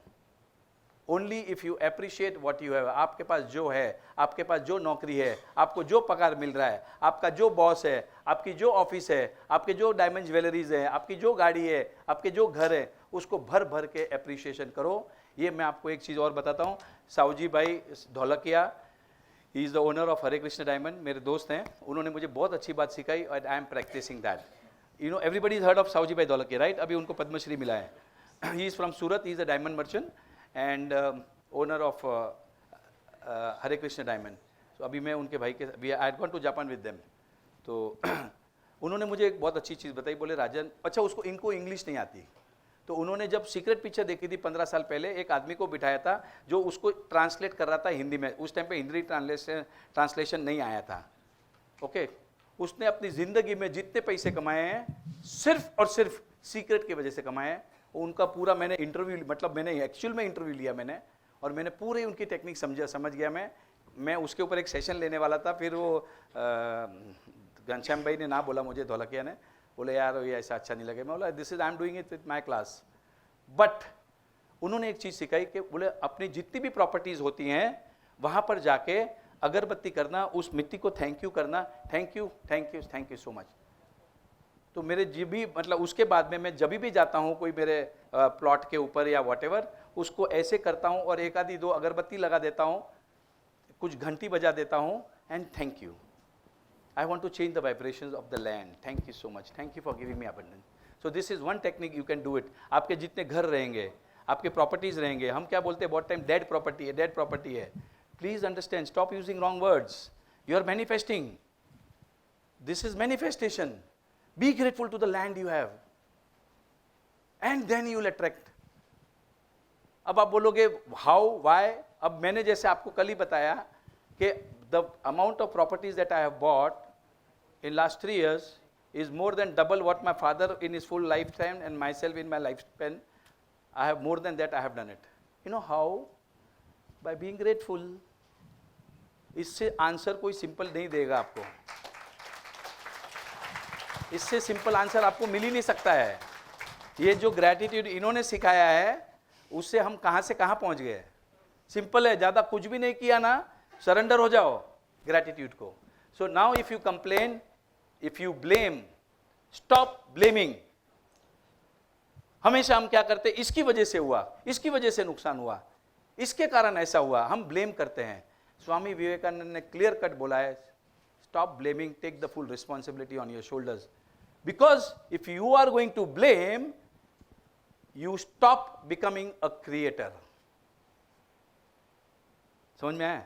only if you appreciate what you have. आपके पास जो है, आपके पास जो नौकरी है, आपको जो पगार मिल रहा है, आपका जो बॉस है, आपकी जो ऑफिस है, आपके जो डायमंड ज्वेलरीज है, आपकी जो गाड़ी है, आपके जो घर है, उसको भर भर के अप्रिशिएशन करो। ये मैं आपको एक चीज़ और बताता हूँ। साहूजी भाई Dholakia, he is the owner of Hare Krishna diamond, मेरे दोस्त हैं। उन्होंने मुझे बहुत अच्छी बात सिखाई और I am practising that. You know everybody is heard of Sahuji भाई धौलकिया, राइट? अभी उनको पद्मश्री मिला है। He is from Surat, he is a diamond merchant and owner of Hare Krishna diamond. तो अभी मैं उनके भाई के, we I gone to Japan with them. तो उन्होंने मुझे एक बहुत अच्छी चीज़ बताई। बोले राजन, अच्छा उसको इनको इंग्लिश नहीं आती, तो उन्होंने जब सीक्रेट पिक्चर देखी थी 15 साल पहले, एक आदमी को बिठाया था जो उसको ट्रांसलेट कर रहा था हिंदी में। उस टाइम पे हिंदी ट्रांसलेशन नहीं आया था, ओके? उसने अपनी ज़िंदगी में जितने पैसे कमाए हैं सिर्फ और सिर्फ सीक्रेट की वजह से कमाए हैं। उनका पूरा मैंने इंटरव्यू, मतलब मैंने एक्चुअल में इंटरव्यू लिया मैंने, और मैंने पूरे उनकी टेक्निक समझ गया। मैं उसके ऊपर एक सेशन लेने वाला था। फिर वो घनश्याम भाई ने ना बोला मुझे, धौलकिया ने बोले यार ये ऐसा अच्छा नहीं लगे। मैं बोला this is I am doing it with my class. But उन्होंने एक चीज़ सिखाई कि बोले अपनी जितनी भी प्रॉपर्टीज़ होती हैं वहाँ पर जाके अगरबत्ती करना, उस मिट्टी को थैंक यू करना, thank you thank you thank you so much. तो मेरे जी भी मतलब उसके बाद में मैं जब भी जाता हूँ कोई मेरे प्लॉट के ऊपर या वॉटेवर, उसको ऐसे करता हूँ और एक आधी दो अगरबत्ती लगा देता हूँ, कुछ घंटी बजा देता हूँ, and thank you, I want to change the vibrations of the land, thank you so much, thank you for giving me abundance. So this is one technique, you can do it. आपके जितने घर रहेंगे, आपके properties रहेंगे, हम क्या बोलते हैं बहुत टाइम, डेड प्रॉपर्टी है, डेड प्रॉपर्टी है। Please understand, stop using wrong words, you are manifesting, this is manifestation. Be grateful to the land you have and then you will attract. अब आप बोलोगे हाउ, व्हाई? अब मैंने जैसे आपको कल ही बताया कि the amount of properties that I have bot in last 3 years is more than double what my father in his full lifetime and myself in my lifespan. I have more than that, I have done it. You know how? By being grateful. इससे answer कोई simple नहीं देगा आपको, इससे simple answer आपको मिल ही नहीं सकता है। ये जो ग्रैटिट्यूड इन्होंने सिखाया है, उससे हम कहाँ से कहाँ पहुँच गए। सिंपल है, ज़्यादा कुछ भी नहीं किया ना, सरेंडर हो जाओ ग्रैटिट्यूड को। So now if you complain, if you blame, stop blaming. हमेशा हम क्या करते हैं, इसकी वजह से हुआ, इसकी वजह से नुकसान हुआ, इसके कारण ऐसा हुआ, हम ब्लेम करते हैं। स्वामी विवेकानंद ने क्लियर कट बोला है, stop blaming, take the full responsibility on your shoulders, because if you are going to blame, you stop becoming a creator. समझ में आया?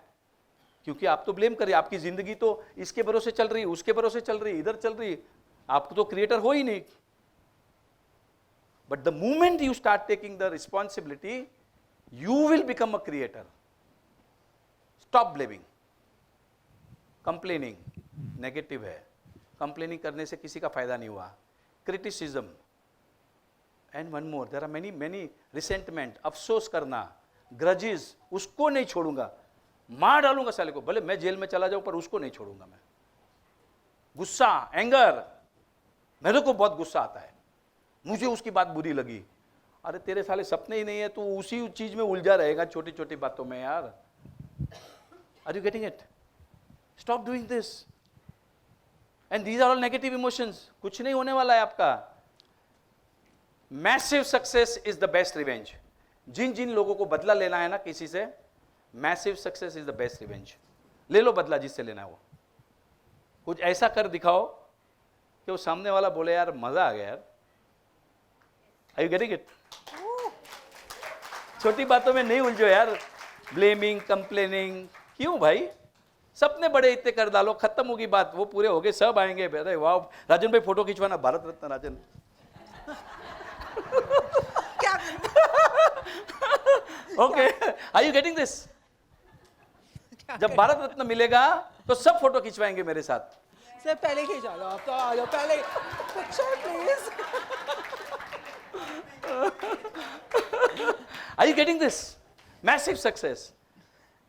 क्योंकि आप तो ब्लेम करिए, आपकी जिंदगी तो इसके भरोसे चल रही, उसके भरोसे चल रही, इधर चल रही, आप तो क्रिएटर हो ही नहीं। But the moment you start taking the responsibility, you will become a creator. Stop blaming. Complaining negative है, कंप्लेनिंग करने से किसी का फायदा नहीं हुआ। Criticism and one more, there are many many, resentment, अफसोस करना, ग्रजेस, उसको नहीं छोड़ूंगा, मार डालूंगा साले को, भले मैं जेल में चला जाऊं पर उसको नहीं छोड़ूंगा मैं। गुस्सा, एंगर, मेरे को बहुत गुस्सा आता है, मुझे उसकी बात बुरी लगी। अरे तेरे साले सपने ही नहीं है, तू उसी चीज में उलझा रहेगा छोटी छोटी बातों में यार। Are you getting it? Stop doing this. And these are all negative emotions. कुछ नहीं होने वाला है आपका। Massive success is the best revenge. जिन जिन लोगों को बदला लेना है ना किसी से, massive success is the best revenge. ले लो बदला जिससे लेना है वो। कुछ ऐसा कर दिखाओ कि वो सामने वाला बोले यार मजा आ गया यार। Are you getting it? छोटी बातों में नहीं उलझो यार, ब्लेमिंग, कंप्लेनिंग, क्यों भाई? सपने बड़े इतने कर डालो, खत्म होगी बात, वो पूरे हो गए, सब आएंगे। अरे वाह राजन भाई, फोटो खिंचवाना, Bharat Ratna Rajan. Okay, are you getting this? जब भारत रत्न मिलेगा तो सब फोटो खिंचवाएंगे मेरे साथ। सर पहले खिंचा लो, आप तो आ जाओ पहले, picture please. Are you getting this? Massive success.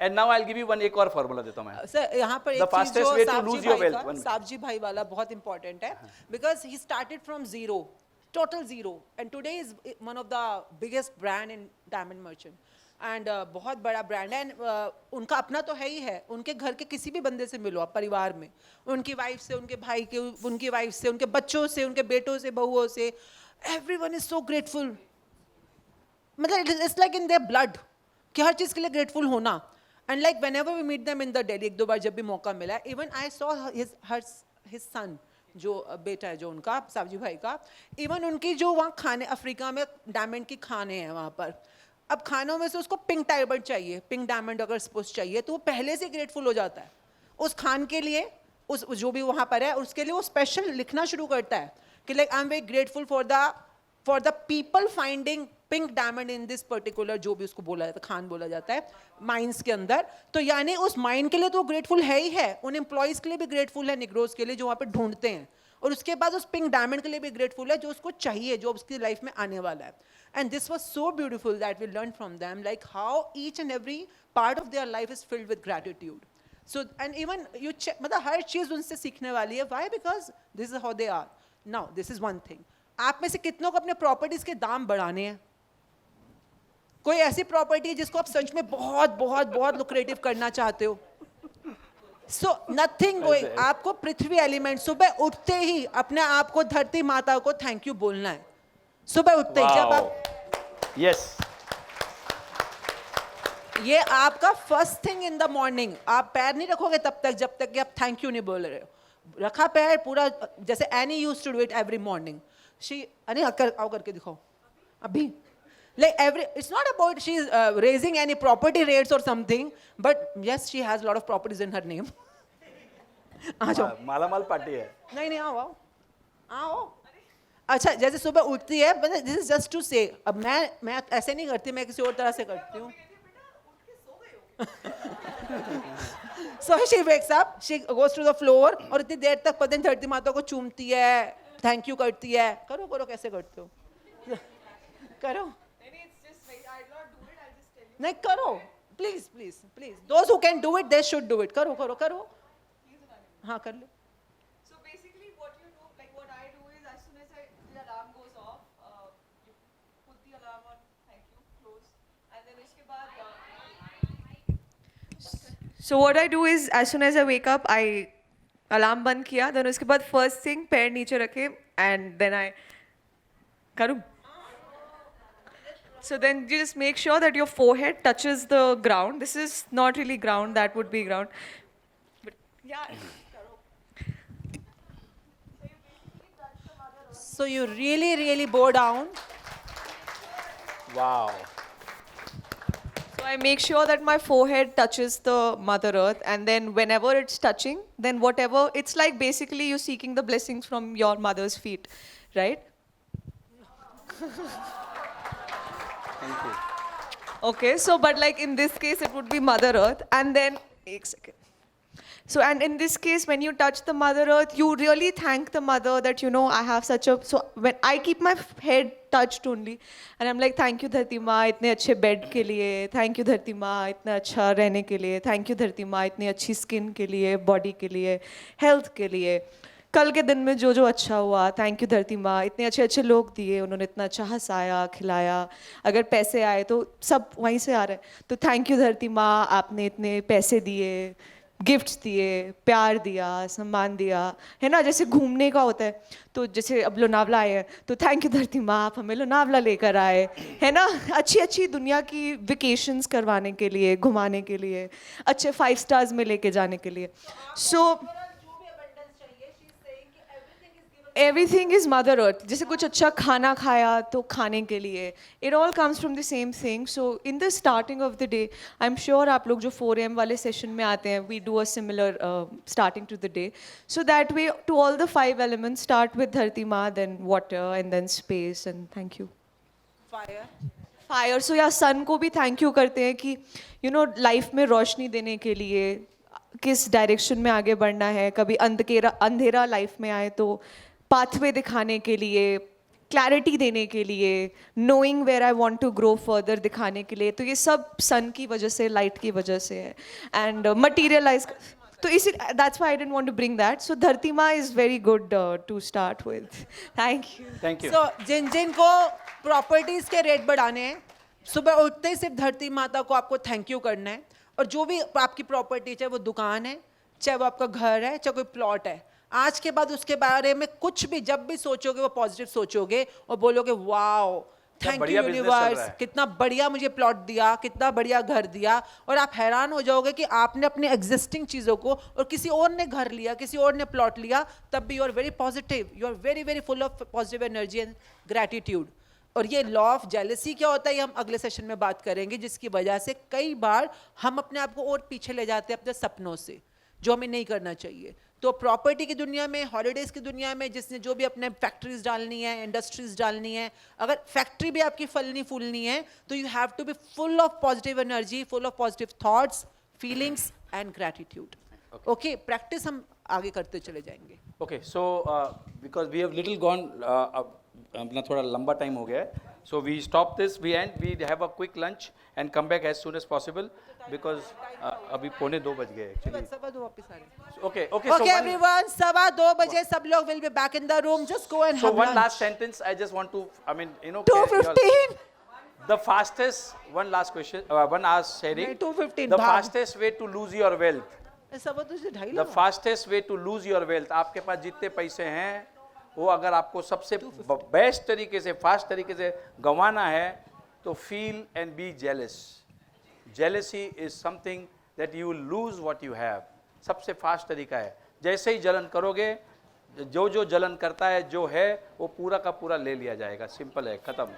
And now I'll give you one एक और फॉर्मूला देता हूं मैं। सर यहाँ पर The एक चीज fastest जो way to lose your wealth. साबजी भाई वाला बहुत इंपॉर्टेंट है, because he started from zero, total zero, and today is one of the biggest brand in diamond merchant, and बहुत बड़ा ब्रांड है। एंड उनका अपना तो है ही है, उनके घर के किसी भी बंदे से मिलो आप, परिवार में, उनकी वाइफ से, उनके भाई के, उनकी वाइफ से, उनके बच्चों से, उनके बेटों से, बहुओं से, एवरीवन इज सो ग्रेटफुल। मतलब it's like in their blood कि हर चीज़ के लिए ग्रेटफुल होना। And like whenever we meet them in the Delhi, एक दो बार जब भी मौका मिला, even I saw his son, जो बेटा है जो उनका साबजी भाई का, इवन उनकी जो वहाँ खाने, अफ्रीका में डायमंड की खाने हैं वहाँ पर, अब खानों में से उसको पिंक डायमंड चाहिए, पिंक डायमंड अगर सपोज चाहिए, तो वो पहले से ग्रेटफुल हो जाता है उस खान के लिए, उस जो भी वहाँ पर है उसके लिए वो स्पेशल लिखना शुरू करता है कि like I am very grateful for the people finding pink diamond in this particular, जो भी उसको बोला जाता है, खान बोला जाता है, माइंस के अंदर। तो यानी उस माइन के लिए तो ग्रेटफुल है ही है, उन एम्प्लॉयज़ के लिए भी ग्रेटफुल है, निग्रोज के लिए जो वहाँ पे ढूंढते हैं, और उसके बाद उस पिंक डायमंड के लिए भी ग्रेटफुल है जो उसको चाहिए, जो उसकी लाइफ में आने वाला है। And this was so beautiful that we learn from them, like how each and every part of their life is filled with gratitude. So and even you मतलब हर चीज़ उनसे सीखने वाली है। Why? Because this is how they are. Now this is one thing, आप में से कितनों को अपने प्रॉपर्टीज के दाम बढ़ाने हैं? कोई ऐसी प्रॉपर्टी है जिसको आप सच में बहुत बहुत बहुत लुक्रेटिव करना चाहते हो? सो नथिंग गोइंग, आपको पृथ्वी एलिमेंट सुबह उठते ही अपने आप को धरती माता को थैंक यू बोलना है। सुबह उठते ही जब आप, यस, ये आपका first thing in the morning. आप पैर नहीं रखोगे तब तक जब तक कि आप थैंक यू नहीं बोल रहे हो। रखा पैर पूरा, जैसे Annie used to do it every morning. She अरे आओ करके दिखाओ अभी। Like it's not about she's raising any property rates or something, but yes, she has a lot of properties in her name. आ जाओ। मालामाल पार्टी है। नहीं आओ आओ आओ। अच्छा, जैसे सुबह उठती है, दिस इज जस्ट टू से, अब मैं ऐसे नहीं करती, मैं किसी और तरह से करती हूँ। So she wakes up, she goes to the floor, और इतनी देर तक पता नहीं धरती माता को चूमती है, थैंक यू करती है। करो करो, कैसे करते हो? करो। नहीं करो, please please please, those who can do it they should do it. करो करो करो, हाँ कर लो। So basically what you do, like what I do is, as soon as the alarm goes off, you put the alarm on thank you, close, and then उसके बाद so what I do is, as soon as I wake up, I alarm बंद किया, then उसके बाद first thing पैर नीचे रखे, and then I करूँ। So then you just make sure that your forehead touches the ground. This is not really ground, that would be ground. But yeah. So you really really bow down. Wow. So I make sure that my forehead touches the Mother Earth, and then whenever it's touching, then whatever, it's like basically you seeking the blessings from your mother's feet, right? Thank you. Okay, so but like in this case it would be Mother Earth, and then एक second. So and in this case, when you touch the Mother Earth, you really thank the Mother that, you know, I have such a, so when I keep my head touched only, and I'm like, thank you धरती माँ इतने अच्छे bed के लिए, thank you धरती माँ इतना अच्छा रहने के लिए, thank you धरती माँ इतनी अच्छी स्किन के लिए, बॉडी के लिए, हेल्थ के लिए, कल के दिन में जो जो अच्छा हुआ, थैंक यू धरती माँ इतने अच्छे अच्छे लोग दिए, उन्होंने इतना अच्छा हंसाया खिलाया, अगर पैसे आए तो सब वहीं से आ रहे हैं, तो थैंक यू धरती माँ आपने इतने पैसे दिए, गिफ्ट्स दिए, प्यार दिया, सम्मान दिया, है ना। जैसे घूमने का होता है, तो जैसे अब लोनावला आए हैं, तो थैंक यू धरती माँ आप हमें लोनावला लेकर आए, है ना। अच्छी अच्छी दुनिया की वेकेशंस करवाने के लिए, घुमाने के लिए, अच्छे 5 स्टार्स में लेके जाने के लिए। So everything is mother earth. जैसे कुछ अच्छा खाना खाया तो खाने के लिए, it all comes from the same thing. So in the starting of the day, I am sure आप लोग जो 4 AM वाले सेशन में आते हैं, we do a similar starting to the day, so that way to all the 5 elements start with Dharti Maa, then water, and then space, and thank you. Fire, so या sun को भी थैंक यू करते हैं कि you know life में रोशनी देने के लिए, किस डायरेक्शन में आगे बढ़ना है, कभी अंधेरा लाइफ में आए तो पाथवे दिखाने के लिए, क्लैरिटी देने के लिए, knowing where I want to grow further दिखाने के लिए, तो ये सब सन की वजह से, लाइट की वजह से है, एंड मटीरियलाइज, तो इसी that's why I didn't want to bring that. So Dharti Maa is very good to start with. Thank you. Thank you. So जिन जिन को प्रॉपर्टीज के रेट बढ़ाने हैं, सुबह उठते ही सिर्फ धरती माता को आपको थैंक यू करना है। और जो भी आपकी प्रॉपर्टी, चाहे वो दुकान है, चाहे वो आपका घर है, चाहे कोई प्लॉट है, आज के बाद उसके बारे में कुछ भी जब भी सोचोगे वो पॉजिटिव सोचोगे और बोलोगे वाओ थैंक यू बढ़िया business चल रहा यूनिवर्स, है। कितना बढ़िया मुझे प्लॉट दिया, कितना बढ़िया घर दिया। और आप हैरान हो जाओगे कि आपने अपने एग्जिस्टिंग चीज़ों को, और किसी और ने घर लिया, किसी और ने प्लॉट लिया, तब भी you are very positive, you are very very full of positive energy and gratitude. और ये लॉ ऑफ जेलसी क्या होता है, ये हम अगले सेशन में बात करेंगे, जिसकी वजह से कई बार हम अपने आप को और पीछे ले जाते हैं अपने सपनों से, जो हमें नहीं करना चाहिए। तो प्रॉपर्टी की दुनिया में, हॉलीडेज की दुनिया में, जिसने जो भी अपने फैक्ट्रीज डालनी है, इंडस्ट्रीज डालनी है, अगर फैक्ट्री भी आपकी फलनी फूलनी है, तो you have to be full of positive energy, full of positive thoughts, feelings and gratitude. Okay, practice हम आगे करते चले जाएंगे। Okay, so because we have little gone, अपना थोड़ा लंबा टाइम हो गया है, so we stop this, we have a quick lunch and come back as soon as possible because अभी 1:45 बज गए actually. सवा दो वापस आ रहे हैं। Okay, Okay, so everyone, 2:15 बजे सब लोग will be back in the room. Just go and so have one lunch. last sentence I just want to, I mean, you know, 2:15. the fastest, one last question, one last sharing. नहीं, 2:15 The भाग। fastest way to lose your wealth ऐसा वो तुझे ढाई द लगा। Fastest way to lose your wealth, आपके पास जितने पैसे हैं वो अगर आपको सबसे बेस्ट तरीके से, फास्ट तरीके से गंवाना है तो feel and be jealous. Jealousy is something that you lose what you have. सबसे फास्ट तरीका है, जैसे ही जलन करोगे, जो जो जलन करता है जो है वो पूरा का पूरा ले लिया जाएगा। सिंपल है, खत्म।